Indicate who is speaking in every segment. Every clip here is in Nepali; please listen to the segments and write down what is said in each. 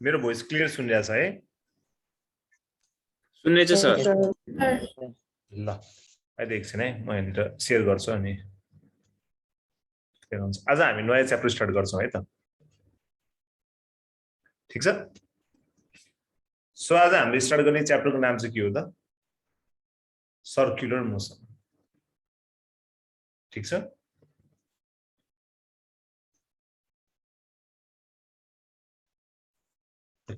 Speaker 1: मेरो भोइस क्लियर सुनिरहेछ है?
Speaker 2: सुन्दैछ सर।
Speaker 1: ल अहिले एकछिन है म यहाँनिर सेयर गर्छु अनि आज हामी नयाँ च्याप्टर स्टार्ट गर्छौँ है त। ठिक छ? सो आज हामीले स्टार्ट गर्ने च्याप्टरको नाम चाहिँ के हो त? Circular motion. ठिक छ?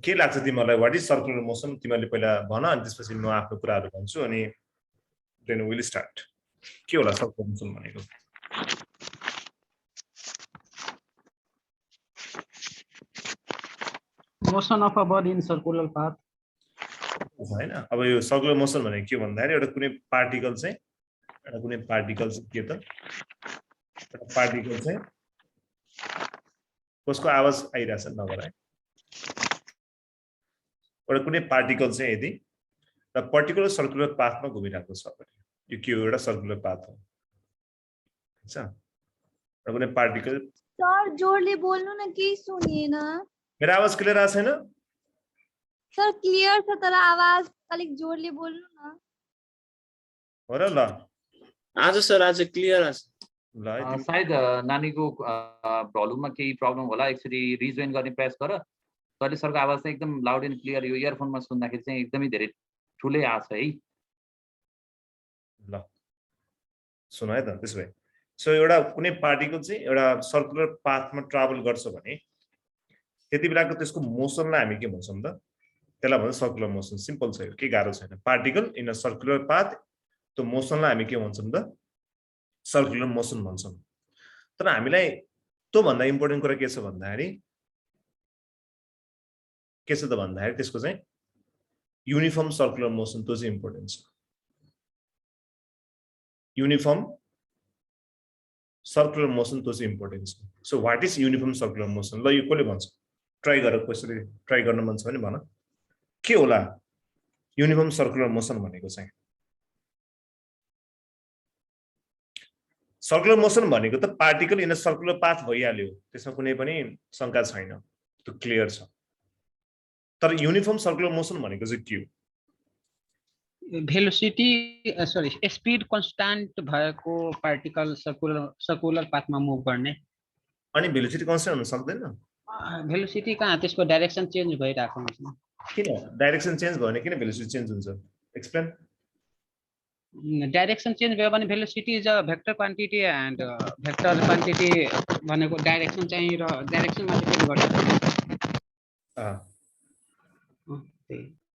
Speaker 1: के लाग्छ तिमीहरूलाई व्हाट इज सर्कुलर मोसन? तिमीहरूले पहिला भन अनि त्यसपछि म आफ्नो कुराहरू भन्छु अनि देन विल स्टार्ट। के होला सर्कुलर मोसन भनेको?
Speaker 3: Motion of a body in circular path
Speaker 1: हैन। अब यो सर्कुलर मोसन भनेको के भन्दाखेरि एउटा कुनै पार्टिकल चाहिँ के त एउटा पार्टिकल चाहिँ कसको आवाज आइरहेछ नगर है। एउटा कुनै पार्टिकल चाहिँ यदि र पर्टिकुलर सर्कुलर पाथमा घुमिरहेको छ भने यो के हो? एउटा सर्कुलर पाथ हो। ठीक छ? एउटा कुनै पार्टिकल
Speaker 4: सर जोरले बोल्नु न, केही सुनिएन।
Speaker 1: मेरो आवाज क्लियर आछ छैन?
Speaker 4: सर क्लियर छ तर आवाज अलिक जोरले बोल्नु न।
Speaker 1: हो र? ल
Speaker 2: आज सर आज क्लियर आछ।
Speaker 1: ल है तिमी
Speaker 5: सायद नानीको भोल्युममा केही प्रब्लम होला। एकचोटि रिजोइन गर्ने प्रयास गर। सरले सरको आवाज चाहिँ एकदम लाउड एन्ड क्लियर यो इयरफोनमा सुन्दाखेरि चाहिँ एकदमै धेरै ठुलै आछ है।
Speaker 1: ल सुन है त त्यसो भए। सो एउटा कुनै पार्टिकल चाहिँ एउटा सर्कुलर पाथमा ट्राभल गर्छ भने त्यति बेलाको त्यसको मोसनलाई हामी के भन्छौँ त? त्यसलाई भन्छ सर्कुलर मोसन। सिम्पल छ यो, के गाह्रो छैन। Particle in a circular path, त्यो मोसनलाई हामी के भन्छौँ त? सर्कुलर मोसन भन्छौँ। तर हामीलाई त्यो भन्दा इम्पोर्टेन्ट कुरा के छ भन्दाखेरि त्यसको चाहिँ युनिफर्म सर्कुलर मोसन, त्यो चाहिँ इम्पोर्टेन्ट छ। युनिफर्म सर्कुलर मोसन त्यो चाहिँ इम्पोर्टेन्ट छ। So what is uniform circular motion? ल यो कसले भन्छ? ट्राई गर, कसरी ट्राई गर्न मन छ भने भन। के होला युनिफर्म सर्कुलर मोसन भनेको चाहिँ? सर्कुलर मोसन भनेको त particle in a circular path भइहाल्यो, त्यसमा कुनै पनि शंका छैन, त्यो क्लियर छ। तर युनिफर्म सर्कुलर मोसन भनेको चाहिँ के हो?
Speaker 3: भेलोसिटी सरी स्पिड कन्स्टान्ट भएको पार्टिकल सर्कुलर पाथमा मुभ गर्ने।
Speaker 1: अनि भेलोसिटी कन्स्टेन्ट हुन सक्दैन?
Speaker 3: भेलोसिटी कहाँ, त्यसको डाइरेक्सन चेन्ज भइरहेको हुन्छ।
Speaker 1: किन डाइरेक्सन चेन्ज भयो भने किन भेलोसिटी चेन्ज हुन्छ? एक्सप्लेन।
Speaker 3: डाइरेक्सन चेन्ज भयो भने velocity is a vector quantity and vector quantity भनेको डाइरेक्सन चाहिँ र डाइरेक्सनमा डिपेन्ड गर्छ।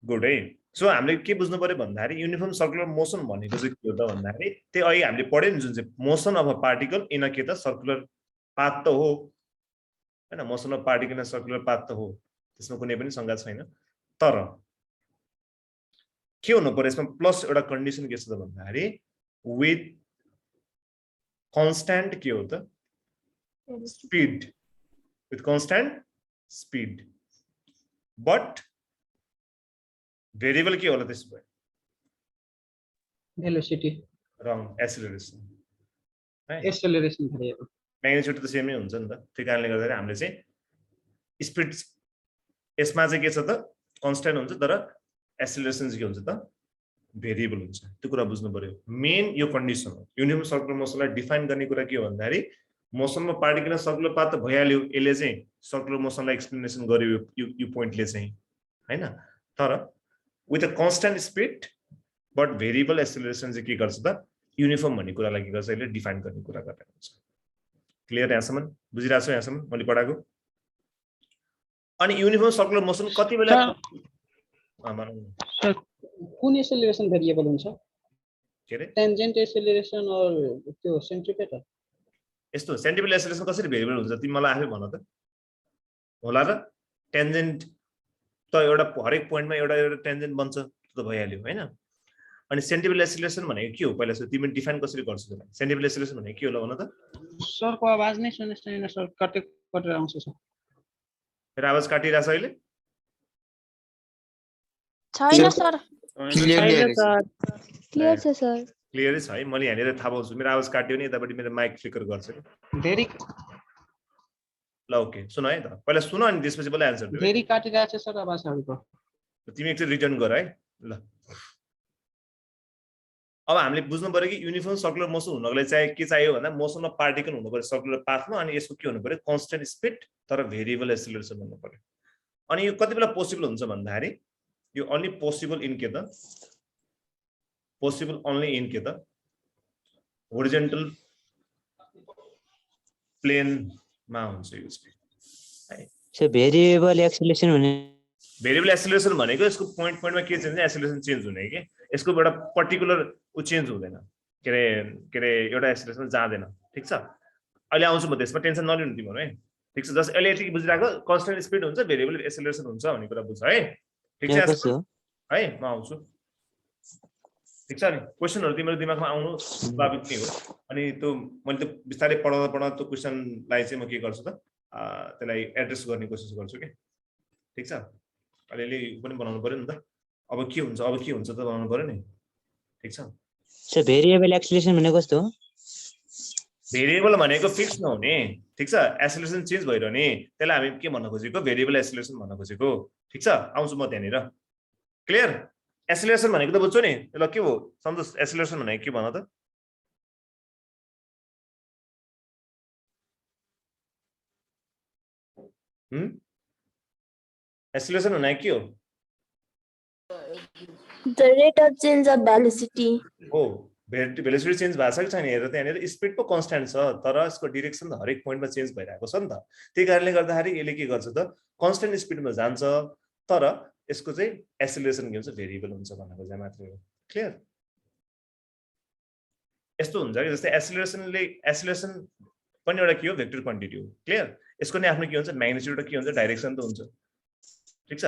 Speaker 1: गुड है। सो हामीले के बुझ्नु पर्यो भन्दाखेरि युनिफर्म सर्कुलर मोसन भनेको चाहिँ के हो त भन्दाखेरि त्यही अहिले हामीले पढ्यौँ नि जुन चाहिँ motion of a particle in a के त सर्कुलर पाथ त हो हैन। Motion of particle in a circular path त हो, त्यसमा कुनै पनि शंका छैन। तर के हुनु पर्यो यसमा प्लस एउटा कन्डिसन के छ त भन्दाखेरि विथ कन्स्ट्यान्ट के हो त? Speed. With constant speed but variable के होला त्यसो भए?
Speaker 3: भेलोसिटी
Speaker 1: रङ, एसिलरेसन है।
Speaker 3: एक्सेलरेसन भेरिएबल
Speaker 1: म्याग्निट्युड त सेमै हुन्छ नि त। त्यो कारणले गर्दाखेरि हामीले चाहिँ स्पिड यसमा चाहिँ के छ त? कन्स्ट्यान्ट हुन्छ, तर एसिलरेसन चाहिँ के हुन्छ त? भेरिएबल हुन्छ। त्यो कुरा बुझ्नु पर्यो। मेन यो कन्डिसन हो। युनिफर्म सर्कुलर मोसनलाई डिफाइन गर्ने कुरा के हो भन्दाखेरि मोसनमा पार्टिकल सर्कुलर पाथ त भइहाल्यो, यसले चाहिँ सर्कुलर मोसनलाई एक्सप्लेनेसन गर्यो यो पोइन्टले चाहिँ हैन। तर with a constant speed but variable acceleration चाहिँ के गर्छ त? युनिफर्म भन्ने कुरालाई के गर्छ? यसले डिफाइन गर्ने कुरा गरेको हुन्छ। क्लियर? यहाँसम्म बुझिरहेको छ? यहाँसम्म मैले पढाएको? अनि युनिफर्म सर्कुलर मोसन कति बेला
Speaker 3: कुन एक्सेलरेसन भेरिएबल हुन्छ?
Speaker 1: के रे?
Speaker 3: टेन्जेन्ट एक्सेलरेसन और त्यो सेन्ट्रिपेटल।
Speaker 1: यस्तो सेन्ट्रिपेटल एक्सेलरेसन कसरी भेरिएबल हुन्छ? तिमी मलाई आफै भन त। होला र? टेन्जेन्ट त एउटा हरेक पोइन्टमा एउटा एउटा टेन्जेन्ट बन्छ, त्यो त भइहाल्यो हैन। अनि सेन्ट्रिपेटल एक्सेलरेसन भनेको के हो? पहिला सुरु तिमी डिफाइन कसरी गर्छौ त? सेन्ट्रिपेटल एक्सेलरेसन भनेको के होला भन त?
Speaker 3: सरको आवाज नै सुन्न छैन सर, कटेर आउँछ सर।
Speaker 1: मेरो आवाज काटिरहेछ अहिले?
Speaker 4: छैन सर,
Speaker 2: क्लियर
Speaker 4: क्लियर छ सर।
Speaker 1: क्लियर छ है? मैले यहाँनिर थाहा पाउँछु मेरो आवाज काट्यो भने यतापट्टि मेरो माइक फ्लिकर गर्छ।
Speaker 3: धेरै
Speaker 1: ल ओके सुन है त पहिला सुन अनि त्यसपछि बल्ल एन्सर दिऊ है।
Speaker 3: धेरै काटिरहेको छ सर आवाज अरूको।
Speaker 1: तिमी एकचोटि रिटर्न गर है ल। अब हामीले बुझ्नु पर्यो कि युनिफर्म सर्कुलर मोसन हुनको लागि चाहिँ के चाहियो भन्दा मोसनमा पार्टिकल हुनु पर्यो सर्कुलर पाथमा अनि यसको के हुनु पर्यो कन्स्टेन्ट स्पिड तर भेरिएबल एक्सिलरेसन हुनु पर्यो। अनि यो कति बेला पोसिबल हुन्छ भन्दाखेरि यो ओन्ली पोसिबल इन के त पोसिबल ओन्ली इन के त होरिजेन्टल प्लेनमा हुन्छ यो स्पिड।
Speaker 6: सो भेरिएबल एक्सेलरेसन हुने
Speaker 1: भेरिएबल एक्सिलरेसन भनेको यसको पोइन्ट पोइन्टमा के चेन्ज एक्सिलरेसन चेन्ज हुने कि यसको एउटा पर्टिकुलर उ चेन्ज हुँदैन के अरे एउटा एक्सिलरेसन जाँदैन ठिक छ। अहिले आउँछु म त्यसमा टेन्सन नलिनु तिमीहरू है ठिक छ। जस्ट अहिले यति बुझिरहेको कन्स्टेन्ट स्पिड हुन्छ भेरिएबल एक्सिलरेसन हुन्छ भन्ने कुरा बुझ है ठिक छ है। म आउँछु ठिक छ। नि क्वेसनहरू तिम्रो दिमागमा आउनु स्वाभाविक नै हो। अनि त्यो मैले त्यो बिस्तारै पढाउँदा पढाउँदा त्यो क्वेसनलाई चाहिँ म के गर्छु त त्यसलाई एड्रेस गर्ने कोसिस गर्छु कि ठिक छ। अलिअलि पनि बनाउनु पर्यो नि त अब के हुन्छ त बनाउनु पर्यो नि ठिक छ।
Speaker 6: सो भेरिएबल एक्सेलरेसन भनेको कस्तो हो?
Speaker 1: भेरिएबल भनेको फिक्स नहुने ठिक छ एक्सिलरेसन चेन्ज भइरहने त्यसलाई हामी के भन्न खोजेको भेरिएबल एक्सिलरेसन भन्न खोजेको ठिक छ। आउँछु म त्यहाँनिर क्लियर। एक्सिलरेसन भनेको त बुझ्छु नि ल के हो सन्तोष एक्सिलरेसन भनेको के भन त? एक्सिलरेसन भनेको के हो?
Speaker 7: The rate of change of velocity.
Speaker 1: हो भेलोसिटी चेन्ज भएको छ कि छैन हेर त्यहाँनिर स्पिड पो कन्स्ट्यान्ट छ तर यसको डिरेक्सन त हरेक पोइन्टमा चेन्ज भइरहेको छ नि त। त्यही कारणले गर्दाखेरि यसले के गर्छ त कन्स्ट्यान्ट स्पिडमा जान्छ तर यसको चाहिँ एक्सिलरेसन के हुन्छ भेरिएबल हुन्छ भनेको चाहिँ मात्रै हो। क्लियर। यस्तो हुन्छ कि जस्तै एक्सिलरेसन पनि एउटा के हो भेक्टर क्वान्टिटी हो। क्लियर। यसको नि आफ्नो के हुन्छ म्याग्निट्युड के हुन्छ डाइरेक्सन त हुन्छ ठिक छ।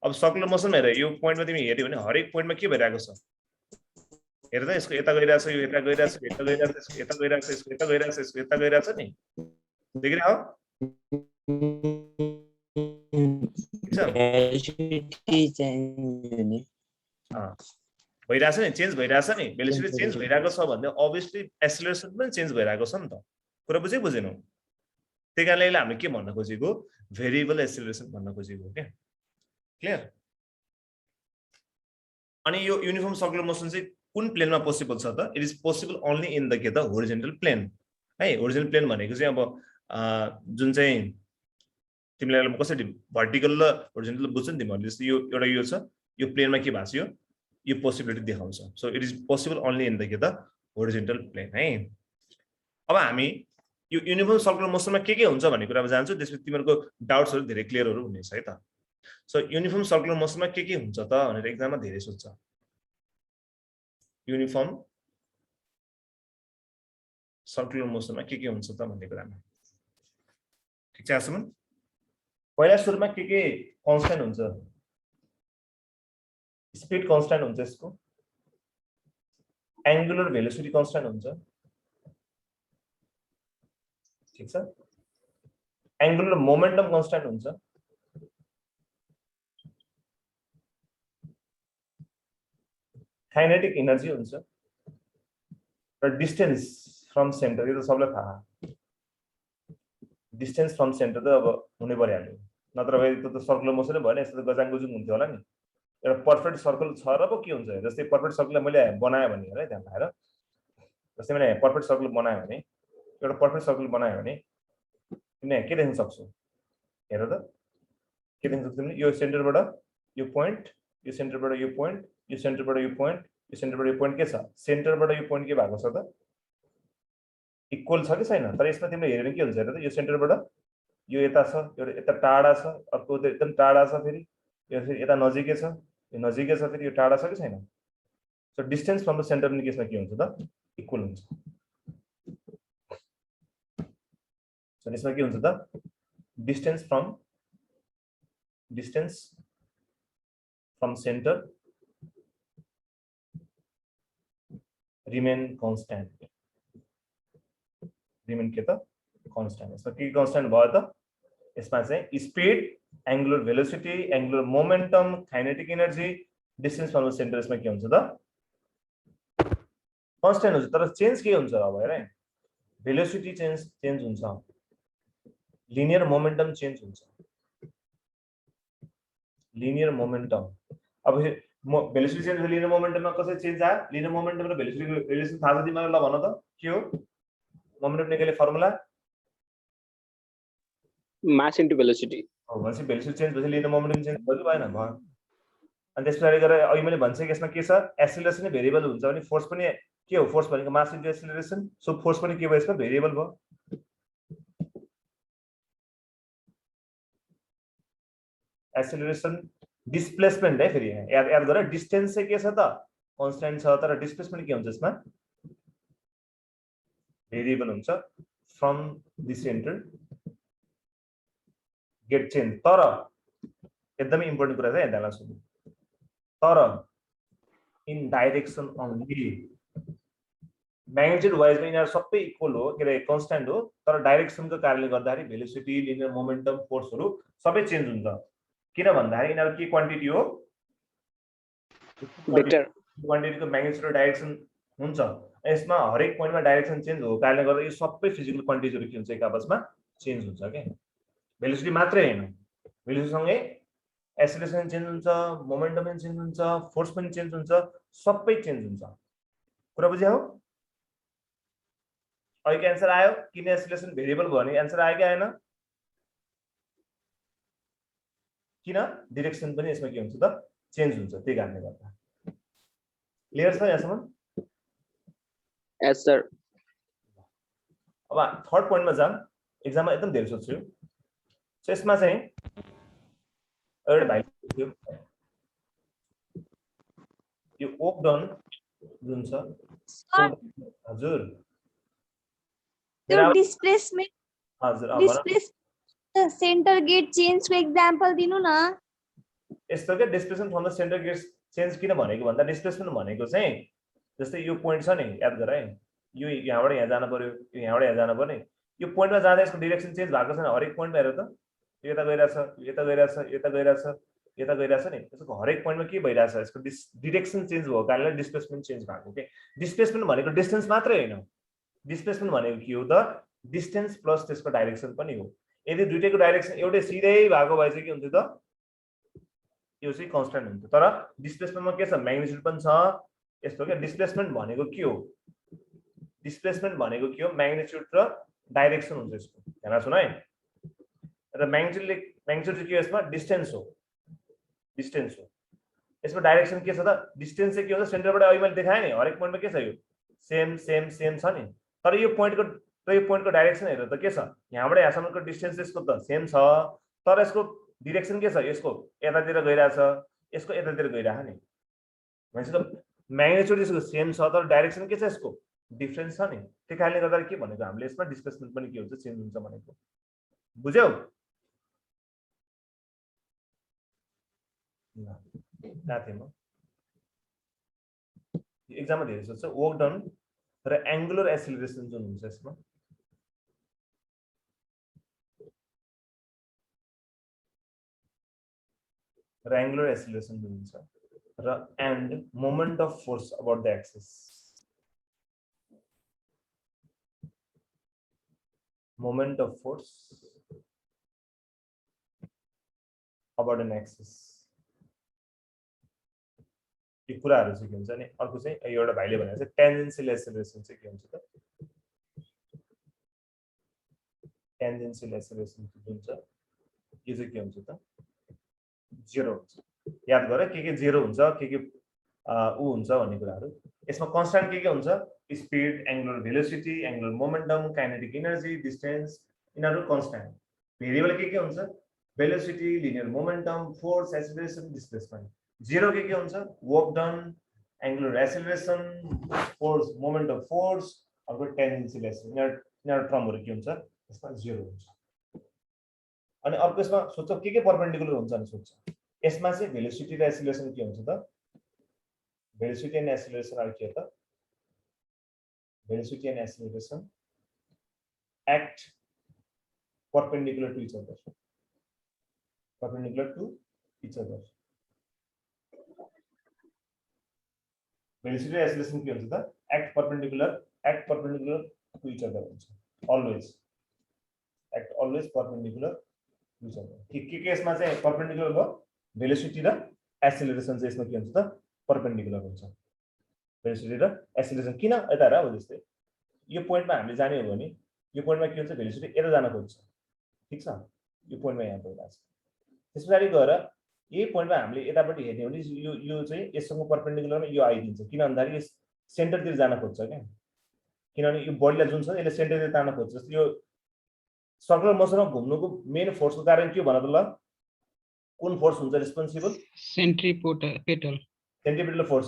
Speaker 1: अब सर्कुलर मोसनमा हेर यो पोइन्टमा तिमी हेर्यौ भने हरेक पोइन्टमा के भइरहेको छ हेर त यसको यता गइरहेछ यो यता गइरहेछ यता गइरहेछ यसको यता गइरहेछ यसको यता गइरहेछ यसको यता गइरहेछ नि देखिरहेको भइरहेछ नि चेन्ज भइरहेछ नि भेलोसिटी चेन्ज भइरहेको छ भन्दा अभियसली एक्सिलरेसन पनि चेन्ज भइरहेको छ नि त। कुरा बुझेनौ? त्यही कारणले हामीले के भन्न खोजेको भेरिएबल एक्सिलरेसन भन्न खोजेको क्या। क्लियर। अनि यो युनिफर्म सर्कुलर मोसन चाहिँ कुन प्लेनमा पोसिबल छ त? It is possible only in the के त होरिजेन्टल प्लेन है। होरिजेन्टल प्लेन भनेको चाहिँ अब जुन चाहिँ तिमीलाई कसरी भर्टिकल र होरिजेन्टल बुझ्छ नि तिमीहरूले जस्तो यो एउटा यो छ यो प्लेनमा के भएको छ यो पोसिबिलिटी देखाउँछ। So it is possible only in the के त होरिजेन्टल प्लेन है। अब हामी यो युनिफर्म सर्कुलर मोसनमा के हुन्छ भन्ने कुरामा जान्छु त्यसपछि तिमीहरूको डाउट्सहरू धेरै क्लियरहरू हुनेछ है त। सो युनिफर्म सर्कुलर मोसनमा के हुन्छ त भनेर एक्जाममा धेरै सोध्छ। युनिफर्म सर्कुलर मोसनमा के हुन्छ त भन्ने कुरामा ठिक छ। आसुमन पहिला सुरुमा के कन्स्ट्यान्ट हुन्छ? स्पिड कन्स्ट्यान्ट हुन्छ यसको एंगुलर भेलोसिटी कन्स्ट्यान्ट हुन्छ ठीक छ। एंगुलर मोमेन्टम कन्स्ट्यान्ट हुन्छ काइनेटिक एनर्जी हुन्छ र डिस्टेन्स फ्रम सेन्टर यो त सबैलाई थाहा डिस्टेन्स फ्रम सेन्टर त अब हुनै परिहाल्यो नत्र भए त सर्कुलर मोसनै भएन यस्तो त गजाङ गुजुङ हुन्थ्यो होला नि। एउटा पर्फेक्ट सर्कल छ र पो के हुन्छ जस्तै पर्फेक्ट सर्कललाई मैले बनाएँ भने है ध्यान राखेर जस्तै मैले पर्फेक्ट सर्कल बनाएँ भने एउटा पर्फेक्ट सर्कल बनाएँ भने तिमीले के देख्न सक्छौ हेर त के देख्न सक्छौ तिमीले यो सेन्टरबाट यो पोइन्ट यो सेन्टरबाट यो पोइन्ट यो सेन्टरबाट यो पोइन्ट यो सेन्टरबाट यो पोइन्ट के छ सेन्टरबाट यो पोइन्ट के भएको छ त इक्वल छ कि छैन। तर यसमा तिमीले हेरेर के हुन्छ हेर त यो सेन्टरबाट यो यता छ एउटा यता टाढा छ अर्को एकदम टाढा छ फेरि यो फेरि यता नजिकै छ यो नजिकै छ फेरि यो टाढा छ कि छैन। So distance from the centre पनि केसमा के हुन्छ त इक्वल हुन्छ। सो यसमा के हुन्छ त distance from centre remain constant remain के त कन्स्ट्यान्ट। यसमा के कन्स्ट्यान्ट भयो त यसमा चाहिँ speed angular velocity angular momentum kinetic energy distance from the centre यसमा के हुन्छ त कन्स्ट्यान्ट हुन्छ। तर चेन्ज के हुन्छ अब हेर भेलोसिटी चेन्ज हुन्छ लिनियर मोमेन्टम चेन्ज हुन्छ लिनियर मोमेन्टम अब भेलोसिटी चेन्ज लिनियर मोमेन्टममा कसरी चेन्ज आयो लिनियर मोमेन्टम र भेलोसिटीको रिलेसन थाहा छ तिमीलाई ल भन त के हो मोमेन्टम निकाल्ने फर्मुला
Speaker 2: mass into velocity.
Speaker 1: हो भनेपछि भेलोसिटी चेन्ज भएपछि लिनियर मोमेन्टम चेन्ज भयो कि भएन भयो अनि त्यस पछाडि गएर अघि मैले भनिसकेँ यसमा के छ एक्सेलरेसन भेरिएबल हुन्छ भने फोर्स पनि के हो फोर्स भनेको मास इन्टु एक्सेलरेसन सो फोर्स पनि के भयो यसमा भेरिएबल भयो एक्सेलरेसन डिस्प्लेसमेन्ट है फेरि याद गर डिस्टेन्स चाहिँ के छ त कन्स्ट्यान्ट छ तर डिस्प्लेसमेन्ट के हुन्छ यसमा भेरिएबल हुन्छ from the centre get change तर एकदमै इम्पोर्टेन्ट कुरा चाहिँ ध्यान राख्नु तर इन डाइरेक्सन ओन्ली म्याग्निट्युड वाइजमा यिनीहरू सबै इक्वल हो के अरे कन्स्ट्यान्ट हो तर डाइरेक्सनको कारणले गर्दाखेरि भेलोसिटी लिनियर मोमेन्टम फोर्सहरू सबै चेन्ज हुन्छ किन भन्दाखेरि यिनीहरू के क्वान्टिटी हो
Speaker 2: Vector.
Speaker 1: क्वान्टिटीको म्याग्निट्युड र डाइरेक्सन हुन्छ यसमा हरेक पोइन्टमा डाइरेक्सन चेन्ज हो कारणले गर्दा यो सबै फिजिकल क्वान्टिटीहरू के हुन्छ एक आपसमा चेन्ज हुन्छ के भेलोसिटी मात्रै हैन भेलोसिटीसँगै एक्सेलरेसन चेन्ज हुन्छ मोमेन्टम पनि चेन्ज हुन्छ फोर्स पनि चेन्ज हुन्छ सबै चेन्ज हुन्छ कुरा बुझ्यौ अहिलेको एन्सर आयो किन एक्सेलरेसन भेरिएबल भयो भने एन्सर आयो कि आएन किन डाइरेक्सन पनि यसमा के हुन्छ त चेन्ज हुन्छ त्यही कारणले गर्दा क्लियर छ यहाँसम्म
Speaker 2: Yes, sir.
Speaker 1: अब थर्ड पोइन्टमा जाम एक्जाममा एकदम धेरै सोध्छु सो यसमा चाहिँ एउटा भाइ थियो यो वर्क डन जुन छ हजुर
Speaker 4: त्यो डिस्प्लेसमेन्ट
Speaker 1: हजुर अब
Speaker 4: डिस्प्लेस सेन्टर गेट चेन्जको एक्जाम्पल दिनु न
Speaker 1: यस्तो के displacement from the centre get change किन भनेको भन्दा डिस्प्लेसमेन्ट भनेको चाहिँ जस्तै यो पोइन्ट छ नि याद गर है यो यहाँबाट यहाँ जानु पर्यो यो यहाँबाट यहाँ जानु पर्यो यो पोइन्टमा जाँदा यसको डाइरेक्सन चेन्ज भएको छैन हरेक पोइन्टमा हेर त यो यता गइरहेछ यता गइरहेछ यता गइरहेछ यता गइरहेछ नि यसको हरेक पोइन्टमा के भइरहेछ यसको डाइरेक्सन चेन्ज भएको कारणले डिस्प्लेसमेन्ट चेन्ज भएको के डिस्प्लेसमेन्ट भनेको डिस्टेन्स मात्रै होइन डिस्प्लेसमेन्ट भनेको के हो त डिस्टेन्स प्लस त्यसको डाइरेक्सन पनि हो यदि दुईटैको डाइरेक्सन एउटै सिधै भएको भए चाहिँ के हुन्थ्यो त यो चाहिँ कन्स्ट्यान्ट हुन्थ्यो तर डिस्प्लेसमेन्टमा के छ म्याग्निट्युड पनि छ यस्तो के डिस्प्लेसमेन्ट भनेको के हो डिस्प्लेसमेन्ट भनेको के हो म्याग्निट्युड र डाइरेक्सन हुन्छ यसको ध्यान राख्नु है र म्याग्निट्युड के हो यसमा डिस्टेन्स हो यसमा डाइरेक्सन के छ त डिस्टेन्स चाहिँ के हुन्छ सेन्टरबाट अहिले मैले देखाएँ नि हरेक पोइन्टमा के छ यो सेम सेम सेम छ नि तर यो पोइन्टको डाइरेक्सन हेरेर त के छ यहाँबाट यहाँसम्मको डिस्टेन्स यसको त सेम छ तर यसको डिरेक्सन के छ यसको यतातिर गइरहेछ यसको यतातिर गइरहेछ नि भनेपछि म्याग्निट्युड यसको सेम छ तर डाइरेक्सन के छ यसको डिफरेन्स छ नि त्यही कारणले गर्दा के भनेको हामीले यसमा डिस्प्लेसमेन्ट पनि के हुन्छ चेन्ज हुन्छ भनेको बुझ्यौ कहाँ थिएँ म एक्जाममा धेरै सोध्छ वर्क डन र एङ्गुलर एक्सिलरेसन जुन हुन्छ यसमा र एङ्गुलर एक्सिलरेसन जुन हुन्छ र and moment of force about the axis moment of force about an axis यो कुराहरू चाहिँ के हुन्छ नि अर्को चाहिँ एउटा भाइले भनेको चाहिँ टेन्जेन्सियल एक्सेलरेसन चाहिँ के हुन्छ त टेन्जेन्सियल एक्सेलरेसन जुन छ यो चाहिँ के हुन्छ त जेरो हुन्छ याद गर के जेरो हुन्छ के ऊ हुन्छ भन्ने कुराहरू यसमा कन्स्ट्यान्ट के हुन्छ speed angular velocity angular momentum kinetic energy distance यिनीहरू कन्स्ट्यान्ट भेरिएबल के हुन्छ velocity linear momentum force acceleration displacement zero के हुन्छ work done angular acceleration force moment of force अर्को टेन्जेन्सियल एक्सेलरेसन यिनीहरू टर्महरू के हुन्छ यसमा जेरो हुन्छ अनि अर्को यसमा सोध्छ के परपेन्डिकुलर हुन्छ भने सोध्छ यसमा चाहिँ भेलोसिटी र एक्सेलरेसन के हुन्छ त भेलोसिटी एन्ड एक्सेलरेसन आर के हो त velocity and acceleration act perpendicular to each other velocity and acceleration के हुन्छ त act perpendicular to each other हुन्छ always act always perpendicular to each other के केसमा चाहिँ परपेन्डिकुलर भयो भेलोसिटी र एक्सेलरेसन चाहिँ यसमा के हुन्छ त परपेन्डिकुलर हुन्छ भेलोसिटी र एक्सेलरेसन किन यता हेर अब जस्तै यो पोइन्टमा हामीले जाने हो भने यो पोइन्टमा के हुन्छ भेलोसिटी यता जान खोज्छ ठीक छ यो पोइन्टमा यहाँ गइरहेको छ त्यस पछाडि गएर यही पोइन्टमा हामीले यतापट्टि हेर्ने हो भने यो चाहिँ यससँग परपेन्डिकुलरमा यो आइदिन्छ किन भन्दाखेरि यो सेन्टरतिर जान खोज्छ क्या किनभने यो बडीलाई जुन छ यसले सेन्टरतिर तान्न खोज्छ जस्तो यो सर्कुलर मोसनमा घुम्नुको मेन फोर्सको कारण के हो भन त ल कुन फोर्स हुन्छ रेस्पोन्सिबल
Speaker 3: सेन्ट्रिपेटल
Speaker 1: फोर्स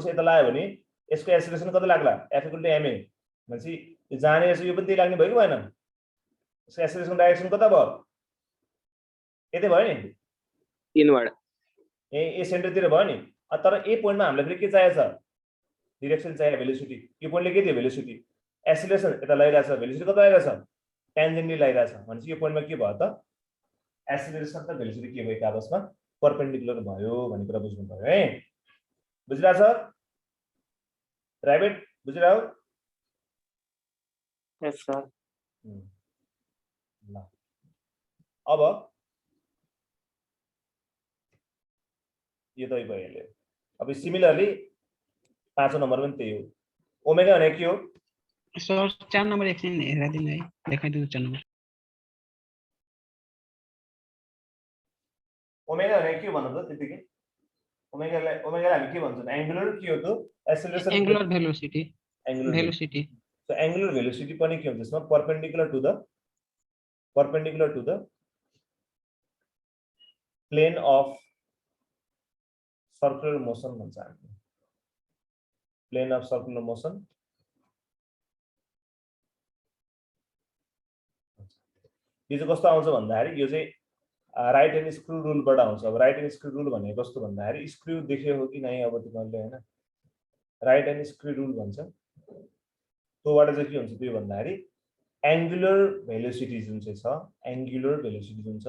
Speaker 1: यता लाग्यो भने यसको एक्सेलरेसन कति लाग्ला F = ma भनेपछि यो जाने यो पनि त्यही लाग्ने भयो कि भएन यसको एक्सेलरेसन डाइरेक्सन कता भयो यतै भयो नि
Speaker 2: इनवर्ड
Speaker 1: ए सेन्टरतिर भयो नि तर ए पोइन्टमा हामीलाई फेरि के चाहिएको छ डिरेक्सन चाहियो भेलोसिटी यो पोइन्टले के दियो भेलोसिटी एक्सेलरेसन यता लगाइरहेछ भेलोसिटी कता लगाइरहेछ टेन्जेन्टली लगाइरहेछ भनेपछि यो पोइन्टमा के भयो त एक्सेलरेसन र भेलोसिटी के भयो आपसमा परपेन्डिकुलर भयो भन्ने कुरा बुझ्नु पर्यो है बुझिरहेछ राइट बुझिरह्यो
Speaker 2: यस सर
Speaker 1: ल अब यो त भयो अब सिमिलरली 5 नम्बर पनि त्यही हो ओमेगा भने के हो
Speaker 3: सर 4 नम्बर एकछिन हेराइदिनु है देखाइदिनु 4 नम्बर
Speaker 1: ओमेगा भने के भन्नु त त्यतिकै ओमेगालाई हामी के भन्छौँ एंगुलर के हो त acceleration
Speaker 3: angular velocity
Speaker 1: so angular velocity पनि के हुन्छ यसमा perpendicular to the plane of circular motion भन्छ हामीले प्लेन अफ सर्कुलर मोसन यो चाहिँ कस्तो आउँछ भन्दाखेरि यो चाहिँ राइट ह्यान्ड स्क्रु रुलबाट आउँछ अब राइट ह्यान्ड स्क्रु रुल भनेको कस्तो भन्दाखेरि स्क्रु देख्यो हो कि नै अब तिमीहरूले हैन राइट ह्यान्ड स्क्रु रुल भन्छ त्योबाट चाहिँ के हुन्छ त्यो भन्दाखेरि एंगुलर भेलोसिटी जुन चाहिँ छ एंगुलर भेलोसिटी चाहिँ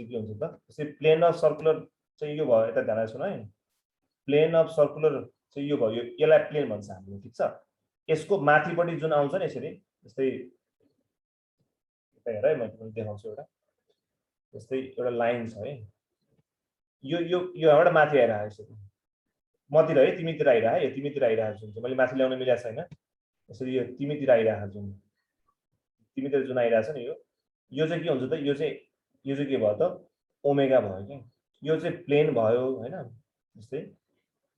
Speaker 1: के हुन्छ त जस्तै प्लेन अफ सर्कुलर चाहिँ यो भयो यता ध्यान सुन है प्लेन अफ सर्कुलर चाहिँ यो भयो यसलाई प्लेन भन्छ हामीले ठीक छ यसको माथिपट्टि जुन आउँछ नि यसरी जस्तै हेर है म तिमीलाई देखाउँछु एउटा जस्तै एउटा लाइन छ है यो यहाँबाट माथि आइरहेको यसरी मतिर है तिमीतिर आइरहेको यो तिमीतिर आइरहेको हुन्छ मैले माथि ल्याउन मिलेको छैन यसरी यो तिमीतिर आइरहेको जुन तिमीतिर जुन आइरहेछ नि यो चाहिँ के हुन्छ त यो चाहिँ के भयो त ओमेगा भयो के यो चाहिँ प्लेन भयो हैन जस्तै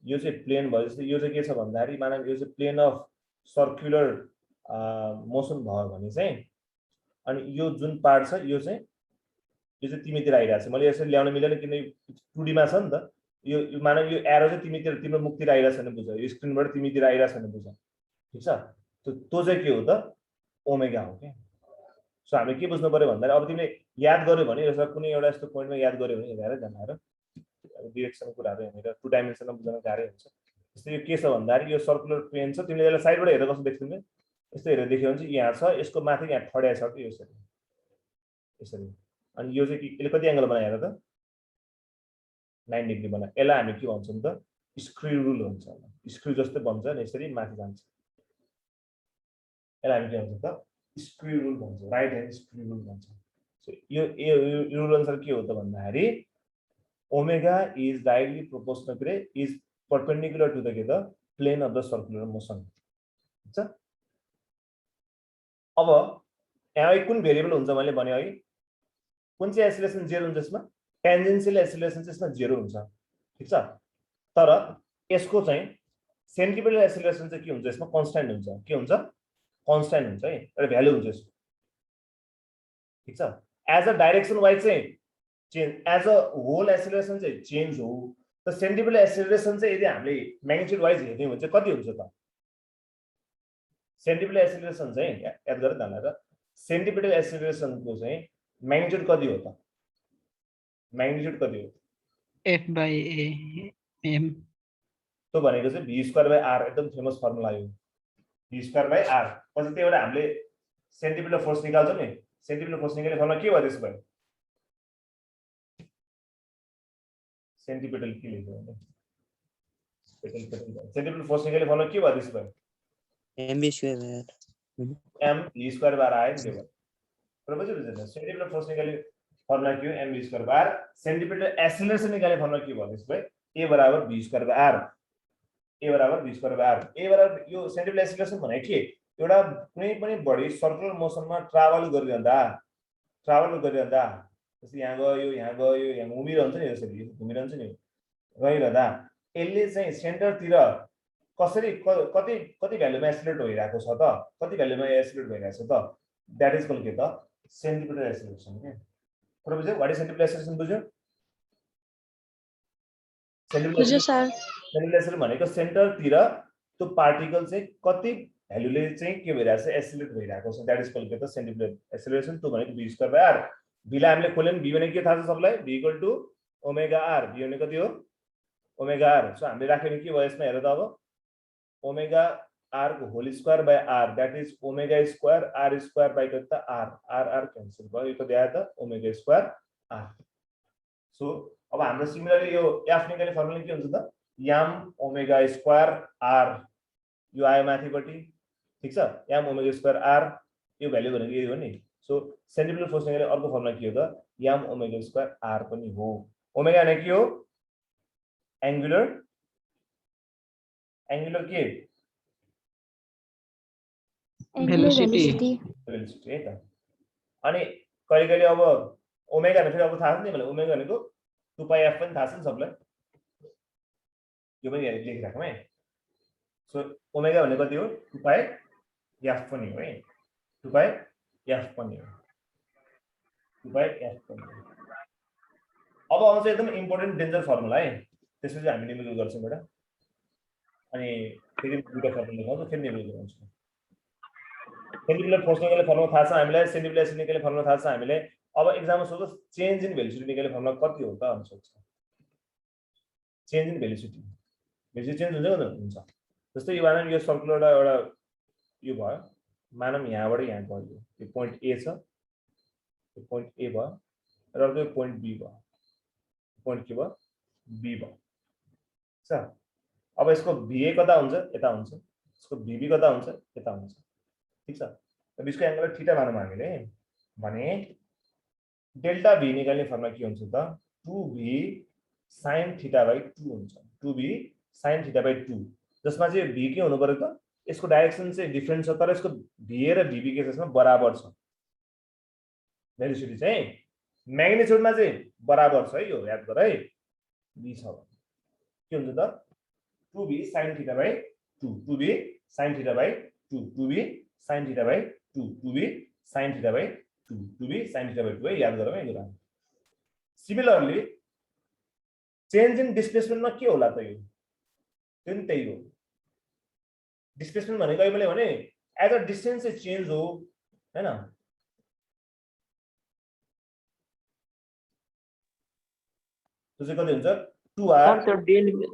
Speaker 1: यो चाहिँ प्लेन भयो जस्तै यो चाहिँ के छ भन्दाखेरि मानव यो चाहिँ प्लेन अफ सर्कुलर मोसन भयो भने चाहिँ अनि यो जुन पार्ट छ यो चाहिँ तिमीतिर आइरहेछ मैले यसरी ल्याउन मिलेन किन 2D मा छ नि त यो मानव यो एरो चाहिँ तिम्रो मुखतिर आइरहेछ भने बुझ यो स्क्रिनबाट तिमीतिर आइरहेछ भने बुझ ठीक छ त्यो चाहिँ के हो त ओमेगा हो के सो हामीले के बुझ्नु पर्यो भन्दाखेरि अब तिमीले याद गर्यो भने यसमा कुनै एउटा यस्तो पोइन्टमा याद गर्यो भने हेरेर ध्यान दिएर अब डिरेक्सनको कुराहरु हेरेर 2 डाइमेन्सनमा बुझ्न गाह्रो हुन्छ जस्तै यो के छ भन्दाखेरि यो सर्कुलर प्लेन छ तिमीले यसलाई साइडबाट हेरेर कस्तो देख्छौ नि यस्तो हेरेर देख्यो भने चाहिँ यहाँ छ यसको माथि यहाँ ठड्याएको छ कि यसरी अनि यो चाहिँ यसले कति एंगल बनाएर त 9 डिग्री बनायो यसलाई हामी के भन्छौं त स्क्रू रुल भन्छ स्क्रू जस्तो बन्छ नि यसरी माथि जान्छ यसलाई हामी के भन्छौं त स्क्रू रुल भन्छ राइट ह्यान्ड स्क्रू रुल भन्छ सो यो रुल अनुसार के हो त भन्दाखेरि omega is directly proportional to is perpendicular to the plane of the circular motion हुन्छ अब यहाँ कुन भेरिएबल हुन्छ मैले भने है कुन चाहिँ एक्सेलरेसन 0 हुन्छ यसमा टेन्जेन्शियल एक्सेलरेसन चाहिँ यसमा 0 हुन्छ ठीक छ तर यसको चाहिँ सेन्ट्रिपेटल एक्सेलरेसन चाहिँ के हुन्छ यसमा कन्स्ट्यान्ट हुन्छ के हुन्छ कन्स्ट्यान्ट हुन्छ है एउटा भ्यालु हुन्छ यसको ठीक छ एज अ डाइरेक्सन वाइज चाहिँ change as a whole acceleration चाहिँ चेन्ज हो त सेन्ट्रिपेटल एक्सेलरेसन चाहिँ यदि हामीले म्याग्निट्युड वाइज हेर्ने हो भने चाहिँ कति हुन्छ त सेन्ट्रिपेटल एक्सेलरेसन चाहिँ याद गरेर ध्यान लगाएर सेन्ट्रिपेटल एक्सेलरेसनको चाहिँ म्याग्निट्युड कति हो त म्याग्निट्युड कति हो
Speaker 3: F/a/m
Speaker 1: त्यो भनेको चाहिँ v²/r एकदम फेमस फर्मुला यो v²/r पछि त्यहीबाट हामीले सेन्ट्रिपेटल फोर्स निकाल्छौं नि सेन्ट्रिपेटल फोर्स निकाल्ने फर्मुला के भयो त्यसको सेन्ट्रिपेटल के लेख्यो भने सेन्ट्रिपेटल फोर्स निकाल्ने फर्मुला के भयो त्यसको
Speaker 6: mv²/r
Speaker 1: m v square बार आयो नि त्यो बराबर छ बुझ्दैन सेन्टिपिटल फोर्स निकाल्ने फर्मुला के हो m v square बार सेन्टिपिटल एक्सेलरेसन निकाल्ने फर्मुला के भन्दैछ भाइ a बराबर v square बार a बराबर v square बार a बराबर यो सेन्टिपिटल एक्सेलरेसन भने के एउटा कुनै पनि बडी सर्कुलर मोसनमा ट्राभल गरिरहँदा जस्तै यहाँ गयो यहाँ घुमिरहन्छ नि यसरी घुमिरहन्छ नि गइरहँदा यसले चाहिँ सेन्टरतिर कसरी कति भ्यालुमा एक्सेलरेट भइरहेको छ त कति भ्यालुमा एक्सेलरेट भइरहेको छ त दैट इज कल्ड के त सेन्टिपिटल एक्सेलरेसन के पुरा बुझ्यो व्हाट इज सेन्टिपिटल एक्सेलरेसन बुझ्यो
Speaker 7: बुझ्यो सर
Speaker 1: सेन्टिपिटल एक्सेलरेसन भनेको सेन्टरतिर त्यो पार्टिकल चाहिँ कति भ्यालुले चाहिँ के भइरहेको छ एक्सेलरेट भइरहेको छ दैट इज कल्ड के त सेन्टिपिटल एक्सेलरेसन त्यो भनेको v square by r v लाई हामीले खोल्यौं v भनेको के थाहा छ सबलाई v equal to omega r v भनेको कति हो ओमेगा r सो हामीले राख्यौं के भयो यसमा हेर त अब ओमेगा r को whole square by r that is omega square r square by कति त r r क्यान्सल भयो यो कति आयो त ओमेगा स्क्वायर r सो अब हाम्रो सिमिलरली यो f निकाल्ने फर्मुला के हुन्छ त m ओमेगा स्क्वायर r यो आयो माथिपट्टि ठीक छ m ओमेगा स्क्वायर r यो भ्यालु भनेको यही हो नि सो सेन्टिपिटल फोर्स निकाल्ने अर्को फर्मुला के हो त m ओमेगा स्क्वायर r पनि हो ओमेगा भनेको के हो एंगुलर के
Speaker 3: भेलोसिटी
Speaker 1: भेलोसिटी है त अनि कहिले कहिले अब ओमेगा भनेको अब थाहा छ नि मलाई ओमेगा भनेको 2 पाई f पनि थाहा छ नि सबलाई यो पनि लेखिराखौँ है सो ओमेगा भनेको कति हो 2 पाई f पनि हो है 2 पाई f पनि हो 2 पाई f पनि हो अब आउँछ एकदम इम्पोर्टेन्ट डेन्जर फर्मुला है त्यसपछि हामी निम्न गर्छौं बेटा अनि फेरि दुईटा फर्मुला लेखाउँछु फेरि निम्न गर्छौं सेन्टिपिटल फोर्स निकाल्ने फर्मुला थाहा छ हामीलाई सेन्टिपिटल एक्सेलरेसन निकाल्ने फर्मुला थाहा छ हामीलाई अब एक्जाममा सोध्छ चेन्ज इन भेलोसिटी निकाल्ने फर्मुला कति हो त भन्न सोध्छ चेन्ज इन भेलोसिटी चेन्ज हुन्छ नि हुन्छ जस्तै यो मानम यो सर्कुलर एउटा यो भयो मानम यहाँबाट यहाँ गयो यो पोइन्ट ए छ यो पोइन्ट ए भयो र अर्को पोइन्ट बी भयो पोइन्ट के भयो बी भयो छ अब यसको VA कता हुन्छ यता हुन्छ यसको VB कता हुन्छ यता हुन्छ ठीक छ अब यसको एंगल थीटा मानौँ हामीले भने डेल्टा V निकाल्ने फर्मुला के हुन्छ त 2V sin थीटा बाइ 2 हुन्छ 2V sin थीटा बाइ 2 जसमा चाहिँ V के हुनु पर्यो त यसको डाइरेक्सन चाहिँ डिफरेन्ट छ तर यसको VA र VB के त्यसमा बराबर छ भेलोसिटी चाहिँ म्याग्निट्युडमा चाहिँ बराबर छ है यो याद गर है V छ के हुन्छ त 2V sin theta by 2 2V sin theta by 2 2V sin theta by 2 2V sin theta by 2 2V sin theta by 2 है याद गरौँ है कुरा सिमिलरली चेन्ज इन डिस्प्लेसमेन्टमा के होला त यो त्यो नि त्यही हो डिस्प्लेसमेन्ट भनेको मैले भने एज अ डिस्टेन्स चाहिँ चेन्ज हो हैन त्यो चाहिँ कति हुन्छ 2r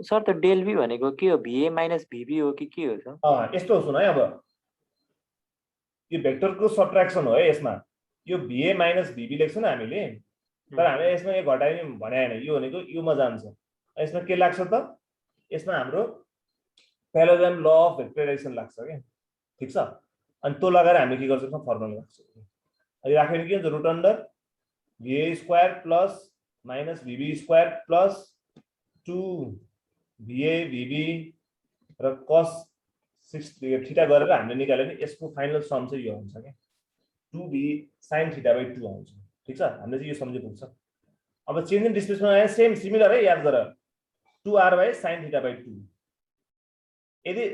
Speaker 8: सर त डेल v भनेको के हो VA माइनस VB हो कि के हो सर
Speaker 1: यस्तो सुन है अब यो भेक्टरको सब्ट्र्याक्सन हो है यसमा यो VA माइनस VB लेख्छौं न हामीले तर हामीले यसमा यो घटाइने भने हैन यो भनेको युमा जान्छ यसमा के लाग्छ त यसमा हाम्रो प्यारालेलोग्राम ल अफ भेक्टर डाइरेक्सन लाग्छ के ठीक छ अनि त्यो लगाएर हामीले के गर्छौं फर्मुला लाग्छ अनि राखेर के हुन्छ root under VA square plus minus VB square plus 2 VA VB र cos 6 थीटा गरेर हामीले निकाल्यो नि यसको फाइनल सम चाहिँ यो हुन्छ के 2V sin थीटा बाइ 2 आउँछ ठीक छ हामीले चाहिँ यो सम्झे पुग्छ अब चेन्ज इन डिस्प्लेसमेन्ट आए सेम सिमिलर है याद गर 2r by sin theta by 2 यदि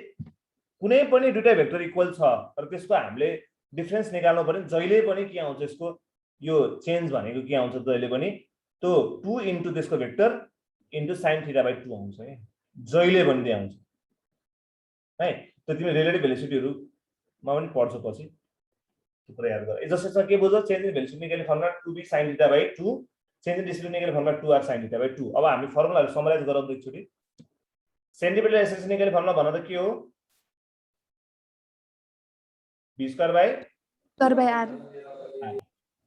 Speaker 1: कुनै पनि दुईटा भेक्टर इक्वल छ तर त्यसको हामीले डिफरेन्स निकाल्नु पर्यो जहिले पनि के आउँछ यसको यो चेन्ज भनेको के आउँछ जहिले पनि त्यो 2 इन्टु त्यसको vector into sin theta by 2 आउँछ है जहिले पनि त्यही आउँछ है त तिमी रिलेटिभ भेलोसिटीहरुमा पनि पढ्छौ पछि त्यो कुरा याद गर जसमा के बुझ्छौ चेन्ज इन भेलोसिटी निकाल्ने formula 2v sin theta by 2 change in displacement निकाल्ने formula 2r sin theta by 2 अब हामी फर्मुलाहरु समराइज गरौँ एकचोटी सेन्टिपिटल एक्सेलरेसन निकाल्ने फर्मुला भन्न त के हो v स्क्वायर बाइ
Speaker 7: r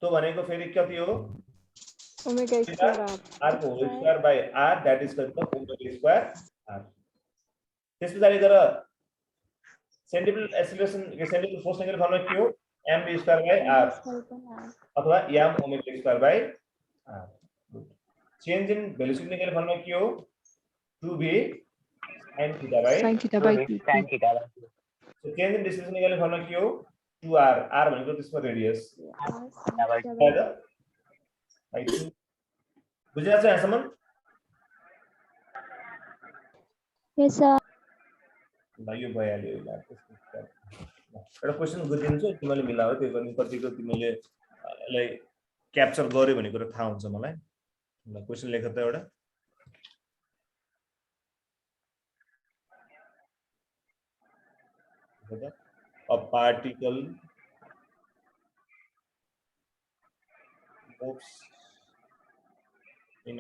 Speaker 1: तो भनेको फेरि कति हो
Speaker 7: ओमेगा स्क्वायर
Speaker 1: r को whole square by r that is कति त ओमेगा स्क्वायर r त्यसपछि गएर सेन्ट्रिपिटल एक्सेलरेसन सेन्ट्रिपिटल फोर्स निकाल्ने फर्मुला के हो mv स्क्वायर बाइ r अथवा m omega square by r change in velocity निकाल्ने फर्मुला के हो 2v sin theta by
Speaker 7: Sin theta by 2.
Speaker 8: Tan theta.
Speaker 1: so change in distance निकाल्ने फर्मुला के हो 2r r भनेको त्यसको रेडियस बुझिरहेछ यहाँसम्म
Speaker 4: Yes, sir.
Speaker 1: ल यो भइहाल्यो एउटा क्वेसन गरिदिन्छु तिमीले मिलाऊ त्यो गर्ने कतिको तिमीले यसलाई क्याप्चर गर्यो भन्ने कुरा थाहा हुन्छ मलाई ल क्वेसन लेख त एउटा a particle moves in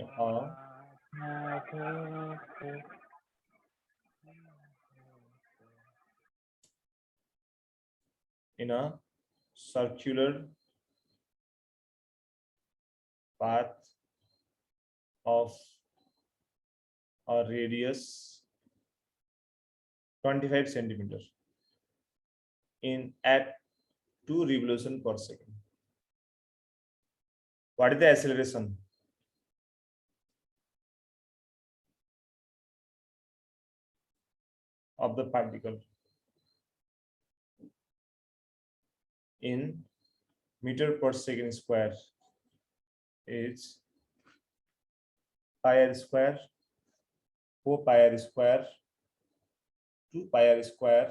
Speaker 1: a circular path of a radius 25 centimeter at 2 revolutions per second. What is the acceleration? Of the particle in meter per second square is pi r square 4 pi r square 2 pi r square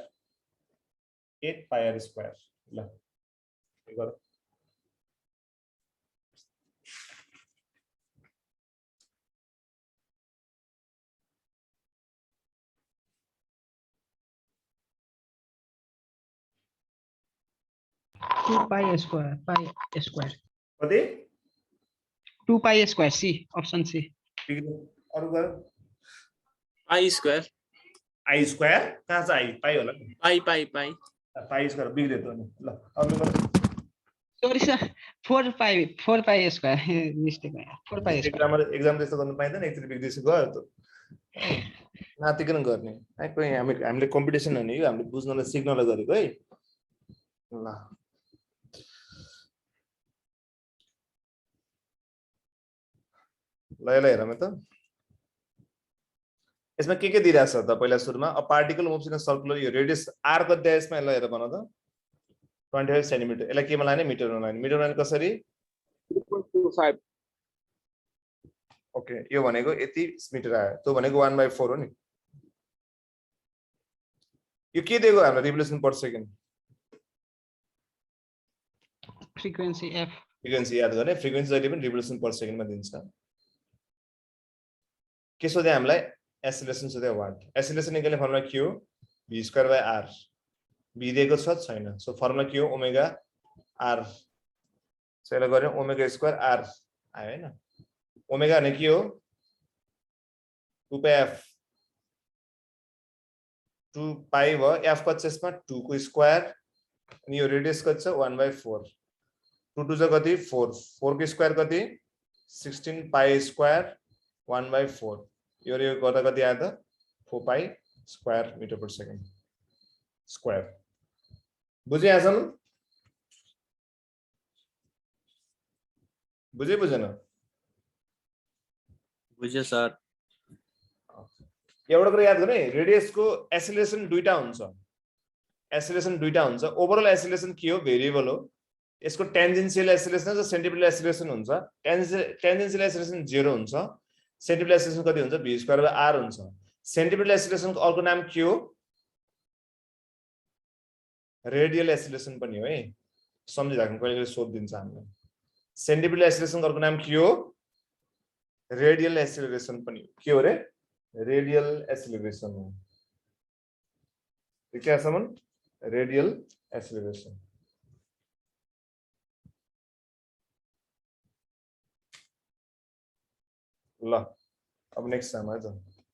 Speaker 1: 8 pi r square ल यो गर
Speaker 3: 2 pi square
Speaker 1: कति
Speaker 3: 2 pi square C option C
Speaker 1: अरु गर
Speaker 9: पाई स्क्वायर
Speaker 1: i square कहाँ छ i पाइ होला नि
Speaker 9: पाई
Speaker 1: पाइ स्क्वायर बिग्रे त नि ल अरु गर
Speaker 3: sorry sir 4 pi square mistake भयो 4 pi square
Speaker 1: एक्जाम त्यस्तो गर्नु पाइदैन एकचोटि बिग्रिसक्यो गयो त नातिकन गर्ने है कोही हामीले कम्पिटिसन हो नि यो हामीले बुझ्नलाई सिक्नलाई गरेको है ल ल हेरौँ त यसमा के दिइरहेछ त पहिला सुरुमा a particle moves in a circular यो रेडियस r कति यसमा ल हेर भन त 25 सेन्टिमिटर यसलाई केमा लाने मिटरमा लाने कसरी
Speaker 2: 2.25
Speaker 1: ओके यो भनेको यति मिटर आयो त्यो भनेको 1/4 हो नि यो के दिएको हाम्रो revolution per second
Speaker 3: frequency f
Speaker 1: frequency याद गर्ने फ्रिक्वेन्सी जहिले पनि रिभोल्युसन पर सेकेन्डमा दिन्छ के सोधे हामीलाई एक्सेलरेसन सोधे वाट एक्सेलरेसन निकाल्ने फर्मुला के हो v square by r v दिएको छ छैन सो फर्मुला के हो ओमेगा r सो यसलाई गर्यो ओमेगा स्क्वायर r आयो हैन ओमेगा भने के हो 2 पाइ f 2 पाइ भयो f कति छ यसमा 2 को स्क्वायर अनि यो रेडियस कति छ 1/4 2 2 कति 4 4 को स्क्वायर कति 16 पाइ स्क्वायर 1/4 यो गर्दा कति आयो त 4 pi square metre per second square बुझे यहाँसम्म बुझेन
Speaker 9: बुझ्यो सर
Speaker 1: एउटा कुरा याद गर्ने रेडियसको एक्सेलरेसन दुईटा हुन्छ ओभरअल एक्सेलरेसन के हो भेरिएबल हो यसको टेन्जेन्शियल एक्सेलरेसन र सेन्ट्रिपिटल एक्सेलरेसन हुन्छ टेन्जेन्शियल एक्सेलरेसन 0 हुन्छ सेन्ट्रिपिटल एक्सेलरेसन कति हुन्छ v स्क्वायर बाइ r हुन्छ सेन्ट्रिपिटल एक्सेलरेसनको अर्को नाम के हो रेडियल एक्सेलरेसन पनि हो है सम्झिराख्नु कहिले सोध दिन्छ हामीलाई सेन्ट्रिपिटल एक्सेलरेसनको अर्को नाम के हो रेडियल एक्सेलरेसन पनि के हो रे रेडियल एक्सेलरेसन हो ठीक है समन रेडियल एक्सेलरेसन ल अब नेक्स्ट टाइम है त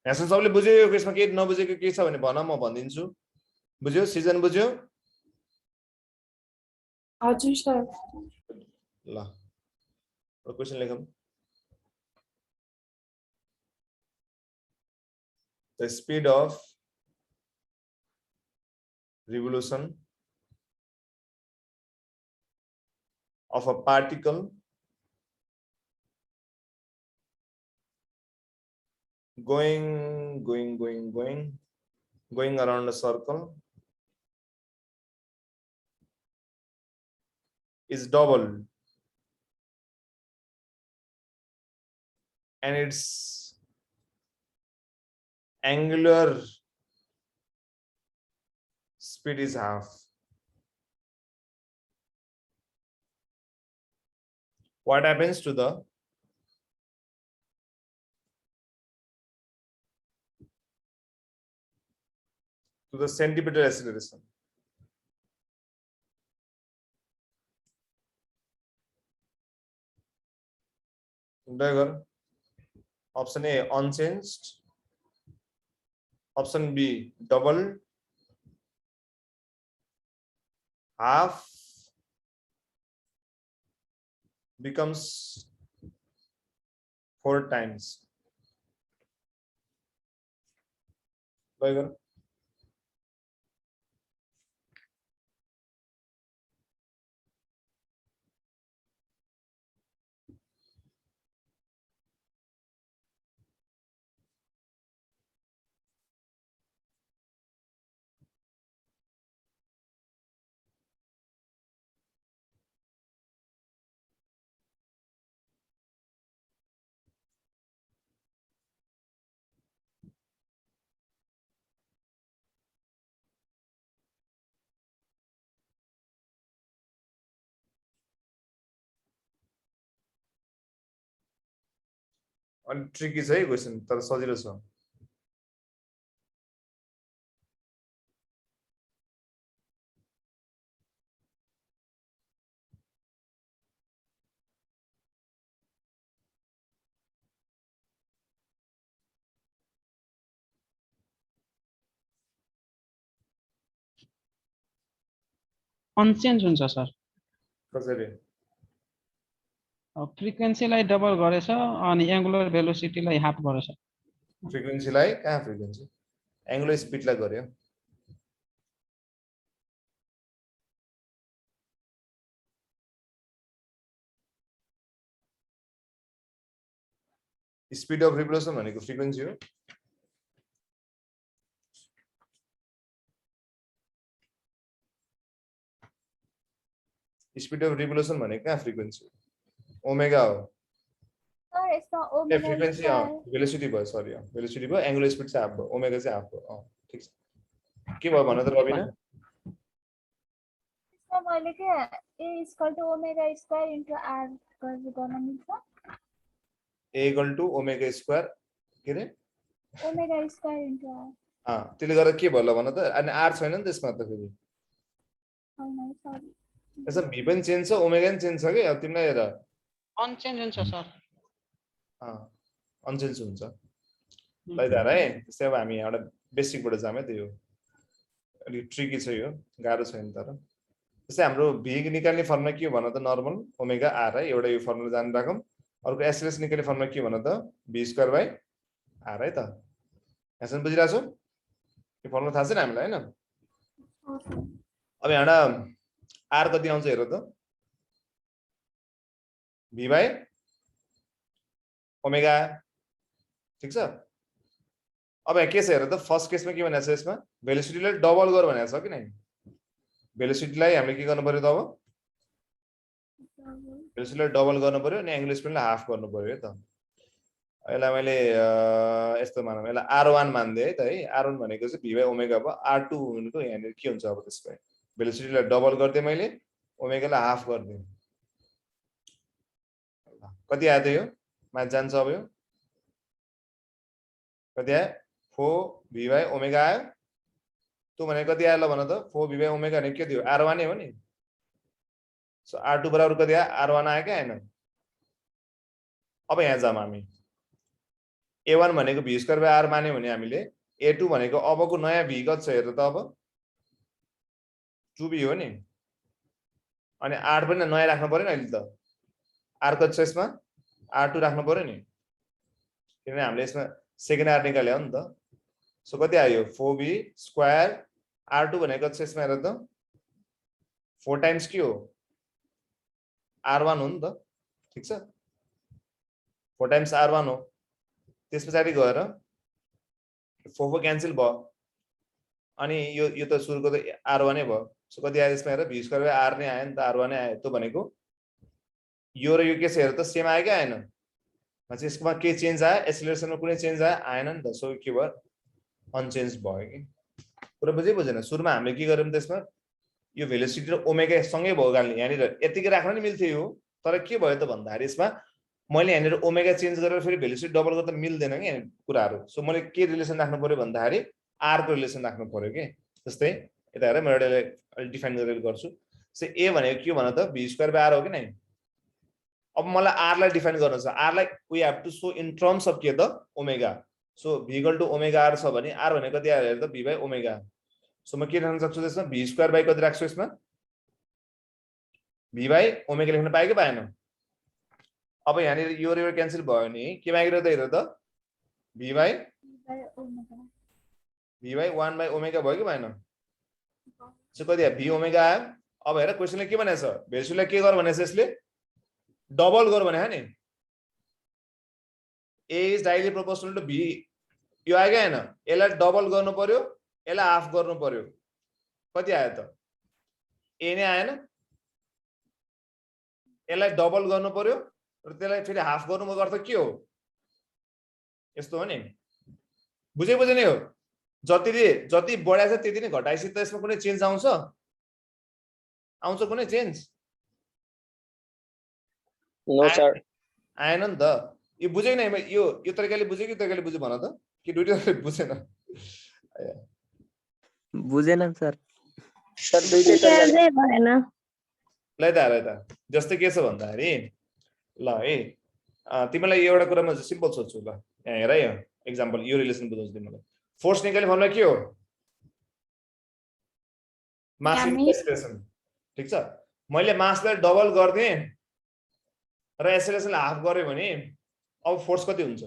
Speaker 1: यहाँसम्म सबले बुझ्यो यो केसमा के नबुझेको के छ भने भन म भनिदिन्छु बुझ्यो सिजन बुझ्यो
Speaker 7: हजुर सर
Speaker 1: ल क्वेशन लेखौँ the speed of revolution of a particle going around a circle is doubled, and its angular speed is half. What happens to the centripetal acceleration? Option A unchanged, option B doubled, half, becomes 4 times. अनि ट्रिकी छ है क्वेशन, तर सजिलो छ।
Speaker 3: अनचेन्ज हुन्छ सर।
Speaker 1: कसरी?
Speaker 3: फ्रिक्वेन्सीलाई डबल गरेछ अनि एंगुलर भेलोसिटीलाई हाफ गरेछ।
Speaker 1: फ्रिक्वेन्सीलाई कहाँ फ्रिक्वेन्सी? एंगुलर स्पीडलाई गर्यो। स्पीड अफ रिभोल्युसन भनेको फ्रिक्वेन्सी हो। स्पीड अफ रिभोल्युसन भनेको कहाँ फ्रिक्वेन्सी? ओमेगा हो।
Speaker 4: सर यसमा ओमेगा
Speaker 1: फ्रिक्वेन्सी भेलोसिटी भयो, सरी भेलोसिटी भयो, एंगुलर स्पीड चाहिँ हाफ भयो, ओमेगा चाहिँ हाफ भयो। ठीक छ, के भयो भन त रबिना?
Speaker 4: यसमा मैले के a equal to omega square into r गर्न मिल्छ?
Speaker 1: a equal to omega square के रे?
Speaker 4: Omega square into r।
Speaker 1: त्यसले गर्दा के भयो ल भन त? अनि r छैन नि त्यसमा त फेरि।
Speaker 4: हैन सरी,
Speaker 1: यसमा v पनि चेन्ज छ, ओमेगा पनि चेन्ज छ के। अब तिमीलाई हेर
Speaker 3: अनचेन्ज हुन्छ सर।
Speaker 1: अनचेन्ज हुन्छ। ल हेर है, त्यस्तै अब हामी एउटा बेसिकबाट जाम है, त्यो अलिक ट्रिकी छ यो, गाह्रो छैन। तर त्यस्तै हाम्रो v निकाल्ने फर्मुला के हो भन त? नर्मल ओमेगा r है, एउटा यो फर्मुला जान राखौँ। अर्को एसएलएस निकाल्ने फर्मुला के भन त? v स्क्वायर बाइ r है त। यहाँसम्म बुझिरहेको छौ? यो फर्मुला थाहा छैन हामीलाई हैन? अब यहाँ r कति आउँछ हेर त? v by omega. ठीक छ। अब यहाँ के छ हेर त? फर्स्ट केसमा के भनेको छ यसमा? भेलोसिटीलाई डबल गर भनेको छ कि नै? भेलोसिटीलाई हामीले के गर्नु पर्यो त? अब भेलोसिटीलाई डबल गर्नु पर्यो अनि एंगुलर स्पीडलाई हाफ गर्नु पर्यो है त। यसलाई मैले यस्तो मानौँ, यसलाई r1 मान्दिए है त है। r1 भनेको चाहिँ v बाइ ओमेगा भयो। r2 भनेको यहाँनिर के हुन्छ? अब त्यसको भेलोसिटीलाई डबल गरिदिएँ मैले, ओमेगालाई हाफ गरिदिएँ। कति आयो त यो? मा जान्छ अब यो कति आयो? 4v बाइ ओमेगा आयो। त्यो भनेको कति आयो ल भन त? 4v बाइ ओमेगा भनेको के थियो? r1 नै हो नि। सो r2 बराबर कति आयो? r1 आयो क्या हैन? अब यहाँ जाम हामी। a1 भनेको v स्क्वायर बाइ r मान्यो भने हामीले a2 भनेको अबको नयाँ v कति छ हेर त? अब 2v हो नि। अनि r पनि नयाँ राख्नु पर्यो नि अहिले त। r कति छ यसमा? r2 राख्नु पर्यो नि, किनभने हामीले यसमा सेकेन्ड r निकाल्यो नि त। सो कति आयो? 4v स्क्वायर R2 भनेको चाहिँ यसमा हेर त 4 टाइम्स के हो R1 हो नि त ठीक छ 4 टाइम्स R1 हो त्यस पछाडी गएर 4 क्यान्सल भयो अनि यो त सुरुको त R1 नै भयो सो कति आयो यसमा हेर v स्क्वायर बाइ r नै आयो नि त R1 नै आयो त्यो भनेको यो र यो के छ हेर त सेम आयो कि आएन मान्छे यसमा के चेन्ज आयो एक्सेलरेसनमा कुनै चेन्ज आयो आएन नि त सो के भयो अनचेन्ज भयो कि कुरा बुझेन सुरुमा हामीले के गर्यौं त्यसमा यो भेलोसिटी र ओमेगा सँगै भयो गाल्ने यहाँनिर यतिकै राख्न नि मिल्थ्यो यो तर के भयो त भन्दाखेरि यसमा मैले यहाँनिर ओमेगा चेन्ज गरेर फेरि भेलोसिटी डबल गर्दा मिल्दैन कि कुराहरू सो मैले के रिलेसन राख्नु पर्यो भन्दाखेरि r को रिलेसन राख्नु पर्यो कि जस्तै यता हेर म एउटा डिफाइन गरेर गर्छु सो a भनेको के भन त v स्क्वायर बाइ r हो कि नै अब मलाई r लाई डिफाइन गर्न छ r लाई we have to show in terms of के त omega so v equal to omega r छ भने r भनेको कति आयो हेर त v बाइ ओमेगा सो म के राख्न सक्छु त्यसमा v स्क्वायर बाइ कति राख्छु यसमा v बाइ ओमेगा लेख्न पाए कि पाएन अब यहाँनिर यो र यो क्यान्सल भयो नि के मागिरो त हेर त v बाइ 1 बाइ ओमेगा भयो कि भएन सो कति आयो v ओमेगा आयो अब हेर क्वेशनले के भनेछ भेलोसिटीलाई के गर भनेछ यसले डबल गर भने नि a is directly proportional to v यो आयो कि हैन यसलाई डबल गर्नु पर्यो यसलाई हाफ गर्नु पर्यो कति आयो त a नै आएन यसलाई डबल गर्नु पर्यो र त्यसलाई फेरि हाफ गर्नुको अर्थ के हो यस्तो हो नि बुझेन हो जति बढाएछ त्यति नै घटाएपछि त यसमा कुनै चेन्ज आउँछ कुनै चेन्ज
Speaker 2: नो सर
Speaker 1: आएन नि त यो बुझेन यो तरिकाले बुझ्यो कि तरिकाले बुझ्यो भन त कि दुईटै बुझेन
Speaker 6: बुझेन सर
Speaker 2: सर दुईटै तरिकाले
Speaker 4: भएन
Speaker 1: ल त जस्तै के छ भन्दाखेरि ल है तिमीलाई एउटा कुरा म सिम्पल सोध्छु ल यहाँ हेर है एक्जाम्पल यो रिलेसन बुझाउँछु तिमीलाई फोर्स निकाल्ने फर्मुला के हो मास इन्टु एक्सेलरेसन ठीक छ मैले मासलाई डबल गर्दिए र एक्सेलरेसनलाई हाफ गरे भने अब फोर्स कति हुन्छ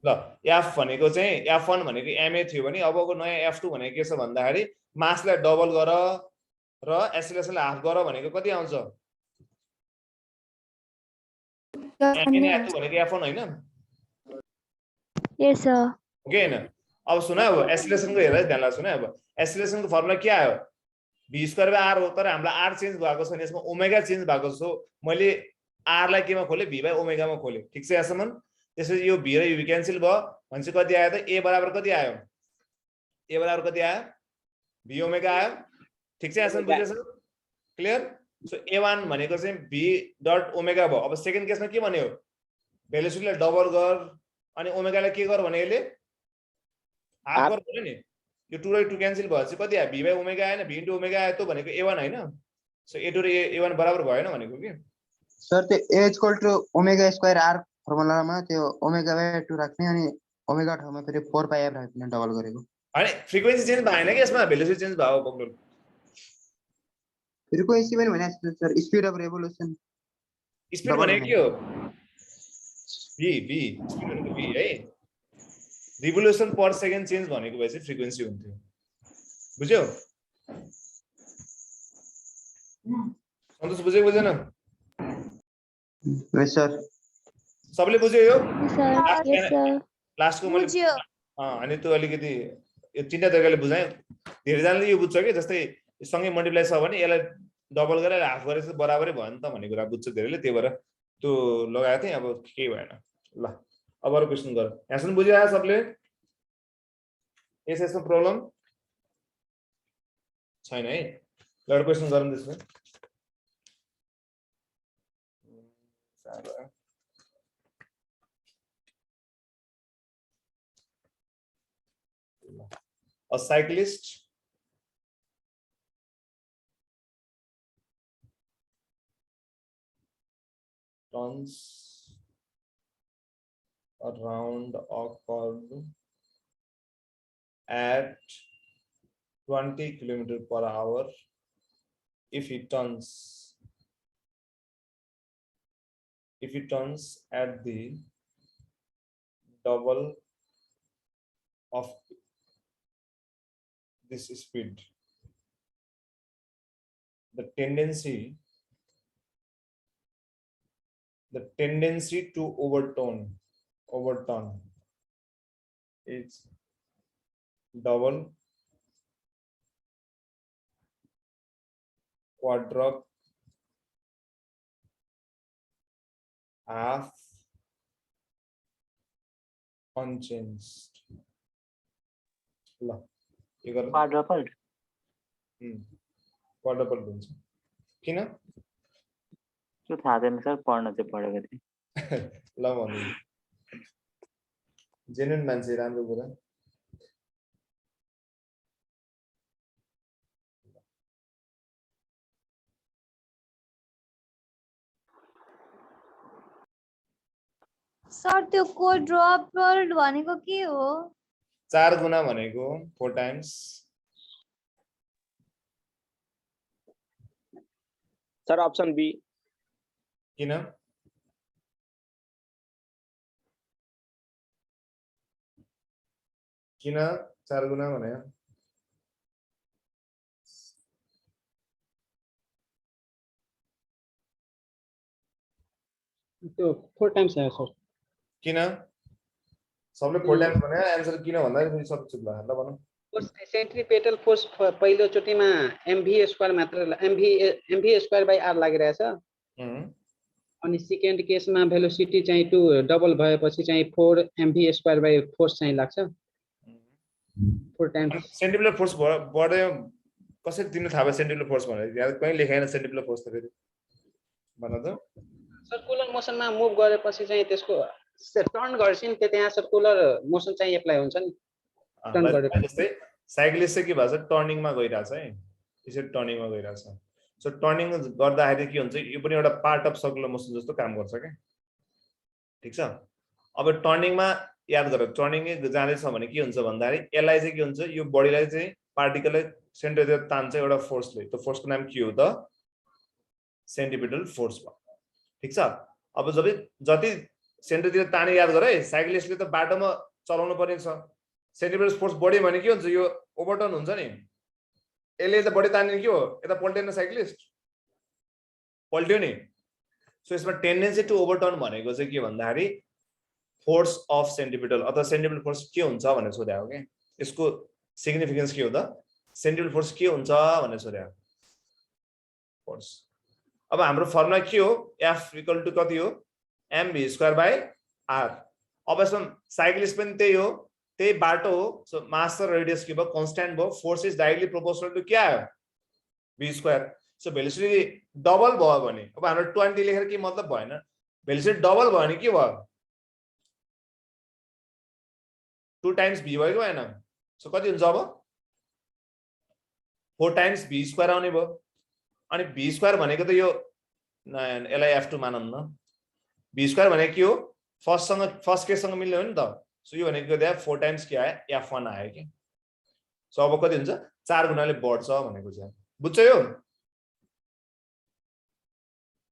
Speaker 1: ल f भनेको चाहिँ f1 भनेको ma थियो भने अबको नयाँ f2 भनेको के छ भन्दाखेरि मासलाई डबल गर र एक्सेलरेसनलाई हाफ गर भनेको कति आउँछ ma नै f2 भनेको f1 हैन
Speaker 4: यस सर
Speaker 1: ओके हैन अब सुन अब एक्सेलरेसनको हेर ध्यान लाग्छ सुन अब एक्सेलरेसनको फर्मुला के आयो v स्क्वायर बाइ r हो तर हामीलाई r चेन्ज भएको छ नि यसमा ओमेगा चेन्ज भएको छ मैले r लाई केमा खोले v बाइ ओमेगा मा खोले ठीक छ यहाँसम्म त्यसपछि यो v र u क्यान्सल भयो भनेपछि कति आयो त a बराबर कति आयो a बराबर कति आयो v ओमेगा आयो ठीक छ यहाँसम्म बुझेछ क्लियर सो a1 भनेको चाहिँ v डट ओमेगा भयो अब सेकेन्ड केसमा के भन्यो भेलोसिटीलाई डबल गर अनि ओमेगालाई के गर भने यसले हाफ गर भन्यो नि यो 2 र 2 क्यान्सल भएपछि कति आयो v बाइ ओमेगा आएन v इन्टु ओमेगा आयो त भनेको a1 हैन सो a2 र a1 बराबर भएन भनेको के
Speaker 10: सर त्यो a equal to omega square r फर्मुलामा त्यो ओमेगा बाइ 2 राख्ने अनि ओमेगा ठाउँमा फेरि 4 पाइ f राख्ने डबल गरेको
Speaker 1: हैन फ्रिक्वेन्सी चेन्ज भएन कि यसमा भेलोसिटी चेन्ज भयो बक्लर
Speaker 10: फ्रिक्वेन्सी पनि भने sir speed of revolution
Speaker 1: speed भनेको के हो v स्पिड भनेको v है रिभोल्युसन पर सेकेन्ड चेन्ज भनेको भए चाहिँ फ्रिक्वेन्सी हुन्थ्यो बुझ्यौ सन्तोष बुझ्यो बुझेन
Speaker 10: यस सर
Speaker 1: सबले बुझ्यो यो
Speaker 4: यस सर
Speaker 1: लास्टको मैले
Speaker 4: बुझ्यो
Speaker 1: अनि त्यो अलिकति यो तीनटा तरिकाले बुझाएँ धेरैजनाले यो बुझ्छ कि जस्तै सँगै मल्टिप्लाई छ भने यसलाई डबल गरेर हाफ गरेर बराबरै भयो नि त भन्ने कुरा बुझ्छ धेरैले त्यही भएर त्यो लगाएको थिएँ अब केही भएन ल अब अरू क्वेसन गर यहाँसम्म बुझिरहेको सबले यसमा प्रब्लम छैन है ल एउटा क्वेसन गरौँ त्यसमा A cyclist turns around a curve at 20 km/h if he turns at the double of this speed, the tendency to overturn is double, quadruple, half, unchanged. ल यो गर्नु
Speaker 8: क्वाड्रपल
Speaker 1: क्वाड्रपल हुन्छ किन
Speaker 8: त्यो थाहा छैन सर पढ्न चाहिँ पढेको थिएँ
Speaker 1: ल भन्नु जेन्युन मान्छे राम्रो कुरा
Speaker 4: सर त्यो क्वाड्रुपल भनेको के हो
Speaker 1: 4 गुना भनेको 4 टाइम्स
Speaker 2: सर ऑप्शन बी
Speaker 1: किन किन 4 गुना भने
Speaker 3: त्यो 4 टाइम्स आयो सर
Speaker 1: किन सबले 4 टाइम्स भने आन्सर किन भन्दा फेरि सब चुप भयो ल भनौं
Speaker 3: फोर्स सेन्ट्रिपेटल फोर्स पहिलो चोटीमा mv² मात्र mv²/r लागिरहेछ अनि सेकेन्ड केसमा भेलोसिटी चाहिँ 2 डबल भएपछि चाहिँ 4 mv²/फोर्स चाहिँ लाग्छ 4 टाइम्स
Speaker 1: सेन्ट्रिपुलर फोर्स बढ्यो कसरी तिमीले थाहा भयो सेन्ट्रिपुलर फोर्स भनेर यहाँ कहीं लेखाएन सेन्ट्रिपुलर फोर्स त फेरि भन त
Speaker 3: सर्कुलर मोसनमा मुभ गरेपछि चाहिँ त्यसको टर्न गर्छ नि त्यहाँ सर्कुलर मोसन चाहिँ एप्लाई हुन्छ नि टर्न गरेपछि
Speaker 1: जस्तै साइक्लिस्ट चाहिँ के भन्छ टर्निङमा गइराछ है यसरी टर्निङमा गइराछ सो टर्निङ गर्दाखेरि के हुन्छ यो पनि एउटा पार्ट अफ सर्कुलर मोसन जस्तो काम गर्छ के ठीक छ अब टर्निङमा याद गर टर्निङ जाँदैछ भने के हुन्छ भन्दाखेरि यसलाई चाहिँ के हुन्छ यो बडीलाई चाहिँ पार्टिकललाई सेन्टरतिर तान्छ एउटा फोर्सले त्यो फोर्सको नाम के हो त सेन्ट्रिपेटल फोर्स भयो ठीक छ अब जति सेन्टरतिर ताने याद गर है साइक्लिस्टले त बाटोमा चलाउनु पर्ने छ सेन्ट्रिपेटल फोर्स बढ्यो भने के हुन्छ यो ओभरटर्न हुन्छ नि यसले त बढी तान्ने के हो यता पल्टेन साइक्लिस्ट पल्ट्यो नि सो यसमा टेन्डेन्सी टु ओभरटर्न भनेको चाहिँ के भन्दाखेरि फोर्स अफ सेन्ट्रिपेटल अथवा सेन्ट्रिपेटल फोर्स के हुन्छ भनेर सोधे हो के यसको सिग्निफिकेन्स के हो त सेन्ट्रिपेटल फोर्स के हुन्छ भनेर सोधे फोर्स अब हाम्रो फर्मुला के हो F इक्वल टु कति हो mv²/r अब यसमा साइक्लिस्ट पनि त्यही हो त्यही बाटो हो सो मास र रेडियस के भयो कन्स्ट्यान्ट भयो force is directly proportional to के आयो v² सो भेलोसिटी डबल भयो भने अब हाम्रो 20 लेखेर के मतलब भएन भेलोसिटी डबल भयो भने के भयो 2 टाइम्स v भयो भएन सो कति हुन्छ अब 4 टाइम्स v² आउने भयो अनि v² भनेको त यो यसलाई f2 मानौँ न v² भनेको के हो फर्स्ट केससँग मिल्ने हो नि त सो यो भनेको त्यहाँ 4 टाइम्स के आयो f1 आयो कि सो अब कति हुन्छ 4 गुणाले बढ्छ भनेको चाहिँ बुझ्छ यो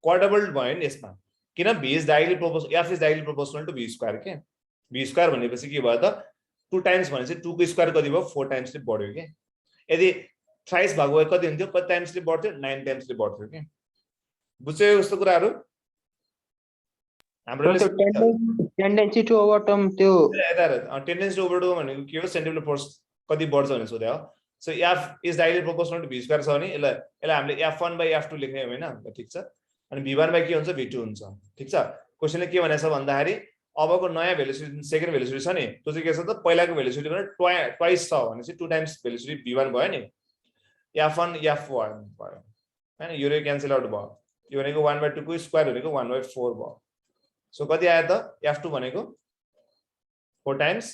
Speaker 1: क्वाड्रपल भयो नि यसमा किन v is directly proportional f is directly proportional to v² के v² भनेपछि के भयो त 2 टाइम्स भनेपछि 2 को स्क्वायर कति भयो 4 टाइम्सले बढ्यो के यदि थ्राइस भएको भए कति हुन्थ्यो कति टाइम्सले बढ्थ्यो 9 टाइम्सले बढ्थ्यो के बुझ्यो यस्तो कुराहरु हाम्रो
Speaker 10: टेन्डेन्सी टु ओभरटर्न त्यो
Speaker 1: टेन्डेन्सी टु ओभरटर्न भनेको के हो सेन्ट्रिपेटल फोर्स कति बढ्छ भने सोध्यो so f is directly proportional to v² छ भने यसलाई हामीले f1/f2 लेख्ने हो हैन ठीक छ अनि v1 के हुन्छ v2 हुन्छ ठीक छ क्वेशनले के भनेछ भन्दाखेरि अबको नयाँ भेलोसिटी सेकेन्ड भेलोसिटी छ नि त्यो चाहिँ के छ त पहिलाको भेलोसिटी भने ट्वाइस छ भनेपछि 2 टाइम्स भेलोसिटी v1 भयो नि f1 f1 भयो हैन यो रे क्यान्सल आउट भयो यो भनेको 1/2 को स्क्वायर भनेको 1/4 भयो सो कति आयो त f2 भनेको 4 टाइम्स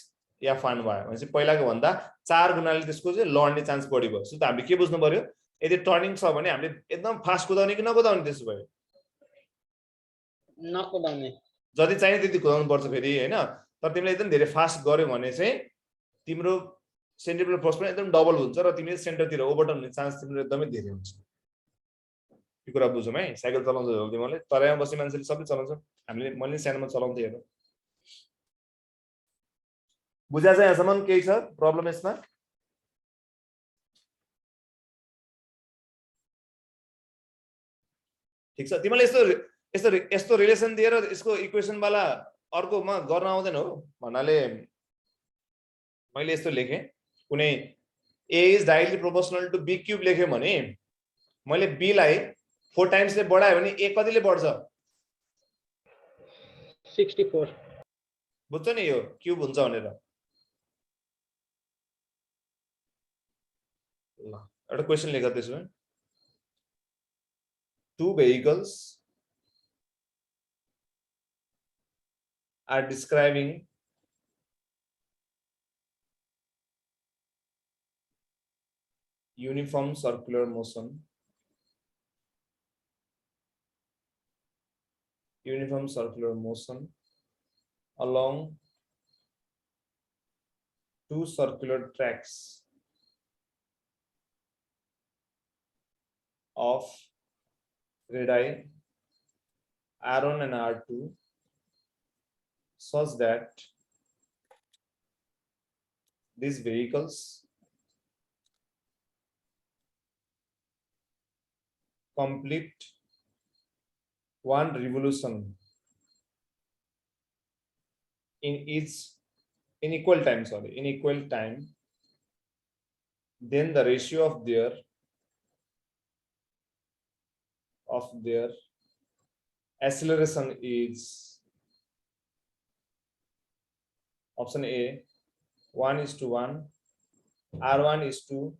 Speaker 1: f1 भयो भनेपछि पहिलाको भन्दा 4 गुणाले त्यसको चाहिँ लड्ने चान्स बढी भयो सो त हामीले के बुझ्नु पर्यो यदि टर्निङ छ भने हामीले एकदम फास्ट कुदाउने कि नकुदाउने त्यसो भयो
Speaker 3: नकुदाउने
Speaker 1: जति चाहिए त्यति कुदाउनु पर्छ फेरि हैन तर तिमीले एकदम धेरै फास्ट गर्यो भने चाहिँ तिम्रो सेन्ट्रिपेटल फोर्स पनि एकदम डबल हुन्छ र तिमीले सेन्टरतिर ओभरटर्न हुने चान्स तिम्रो एकदमै धेरै हुन्छ यो कुरा बुझौँ है साइकल चलाउँछ जल्दी मैले तराईमा बस्ने मान्छेले सबै चलाउँछ हामीले मैले सानोमा चलाउँथे हेर बुझा चाहिँ यहाँसम्म केही छ प्रब्लम यसमा? ठिक छ, तिमीले यस्तो रिलेसन दिएर यसको इक्वेसन वाला अर्कोमा गर्न आउँदैन हो भन्नाले मैले यस्तो लेखेँ, कुनै a is directly proportional to b cube लेख्यो भने मैले b लाई 4 टाइम्सले बढायो भने a कतिले बढ्छ?
Speaker 3: 64
Speaker 1: बुझ्छ नि यो क्यूब हुन्छ भनेर। ल एउटा क्वेशन लेख त्यसो भए। Two vehicles are describing uniform circular motion along two circular tracks of radii R1 and R2 such that these vehicles complete one revolution in equal time, then the ratio of their acceleration is option A 1:1, R1 is to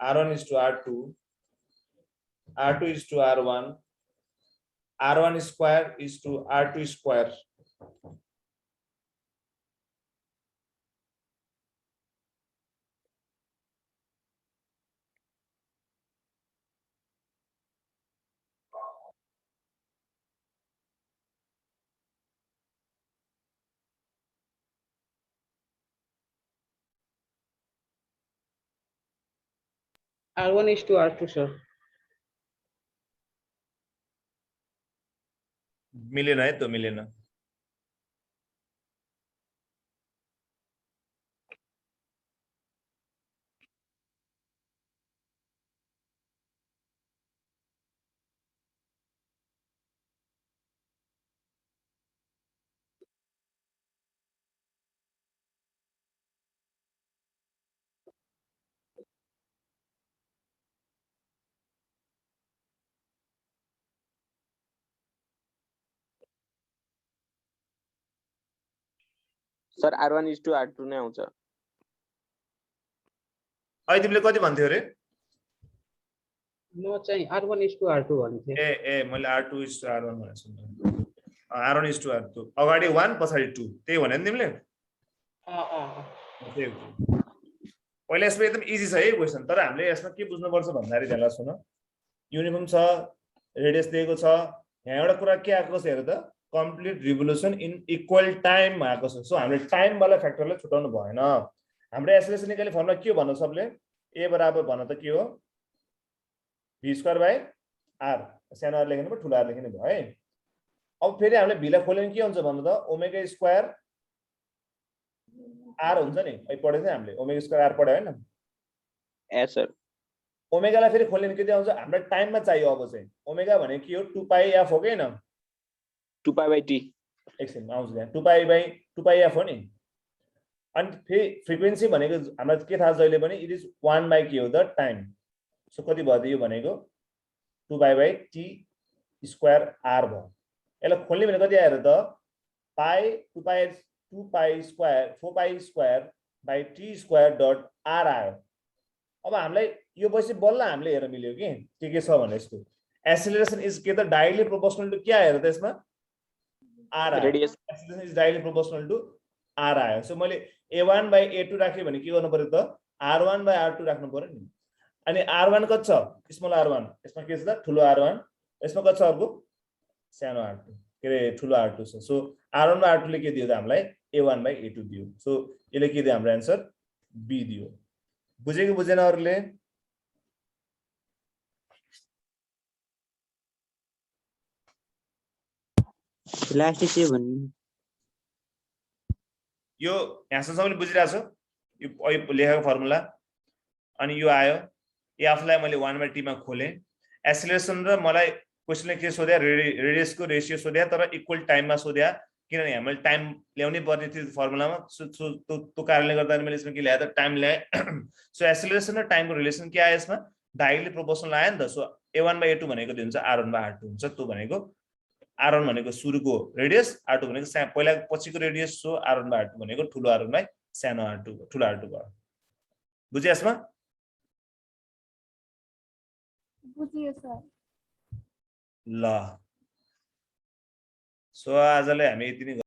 Speaker 1: R2, R2 is to R1, R1 square is to R2 square.
Speaker 3: R1 is to R2 sir.
Speaker 1: मिलेन है त मिलेन।
Speaker 2: Sir R1 is to R2 नै आउँछ।
Speaker 1: अहिले तिमीले कति भन्थ्यौ रे?
Speaker 3: म चाहिँ R1 is to R2 भन्थे।
Speaker 1: ए मैले R2 is to R1 भनेको सुन्नु। R1 is to R2 अगाडि 1 पछाडि 2 त्यही भने नि तिमीले? पहिला यसमा एकदम इजी छ है क्वेशन, तर हामीले यसमा के बुझ्नुपर्छ भन्दाखेरि ध्यान सुन, युनिफर्म छ, रेडियस दिएको छ, यहाँ एउटा कुरा के आएको छ हेर त, complete revolution in equal time आएको छ। सो हामीले टाइम वाला फ्याक्टरलाई छुटाउनु भएन। हाम्रो एसएलएस निकाल्ने फर्मुला के हो भन्नु सबले? ए बराबर भन्न त के हो? v स्क्वायर बाइ r, सानो r लेख्नु भयो ठुलो r लेख्नु भयो है। अब फेरि हामीले v लाई खोल्यो भने के हुन्छ भन्नु त? ओमेगा स्क्वायर r हुन्छ नि, अहिले पढेको थियौ हामीले ओमेगा स्क्वायर r पढ्यो हैन?
Speaker 2: ए सर
Speaker 1: ओमेगालाई फेरि खोल्यो भने के आउँछ? हाम्रो टाइममा चाहियो अब चाहिँ ओमेगा भनेको के हो? 2 पाई f हो के हैन?
Speaker 2: 2 पाई बाइ t
Speaker 1: एकछिन आउँछ यहाँ 2 पाई f हो नि। अनि फेरि फ्रिक्वेन्सी भनेको हामीलाई के थाहा छ जहिले पनि? इट इज 1 बाइ के हो त? टाइम। सो कति भयो त यो भनेको? 2 pi by t square r भयो। यसलाई खोल्ने भने कति आएर त? Pi 2 pi square 4 pi square by t square dot r आयो। अब हामीलाई यो बसी बल्ल हामीले हेर मिल्यो के छ भने यसको एक्सेलरेसन इज के त डाइरेक्टली प्रोपोर्सनल टु के आयो त यसमा? r आयो।
Speaker 2: Radius
Speaker 1: acceleration is directly proportional to r आयो। सो मैले a1 बाइ a2 राख्यो भने के गर्नु पर्यो त? r1 बाइ r2 राख्नु पर्यो नि। अनि r1 कति छ? स्मल r1, यसमा के छ त? ठुलो r1, यसमा कति छ अर्को? सानो r2 के रे ठुलो r2 छ। सो r1 बाइ r2 ले के दियो त हामीलाई? a1 बाइ a2 दियो। सो यसले के दियो? हाम्रो आन्सर b दियो। बुझे कि बुझेन अरूले?
Speaker 6: लास्ट चाहिँ भन्नु।
Speaker 1: यो यहाँसम्म सबैले बुझिरहेको छ यो अहिले लेखेको फर्मुला अनि यो आयो यो आफूलाई मैले 1/t मा खोलेँ एसिलेरेसन र मलाई क्वेसनले के सोध्या रेडियसको रेसियो सोध्या तर इक्वल टाइममा सोध्या किनभने हामीले टाइम ल्याउनै पर्ने थियो फर्मुलामा त्यो कारणले गर्दा मैले यसमा के ल्याए त टाइम ल्याए सो एसिलेरेसन र टाइमको रिलेसन के आयो यसमा डाइरेक्टली प्रोपोर्सनल आयो नि त सो a1/a2 भनेको के हुन्छ r1/r2 हुन्छ त्यो भनेको r1 भनेको सुरुको रेडियस r2 भनेको पहिला पछिको रेडियस सो r1/r2 भनेको ठुलो r1 सानो r2 ठुलो r2 भयो बुझ्यो यसमा
Speaker 4: बुझियो सर
Speaker 1: ल सो आजलाई हामी यति नै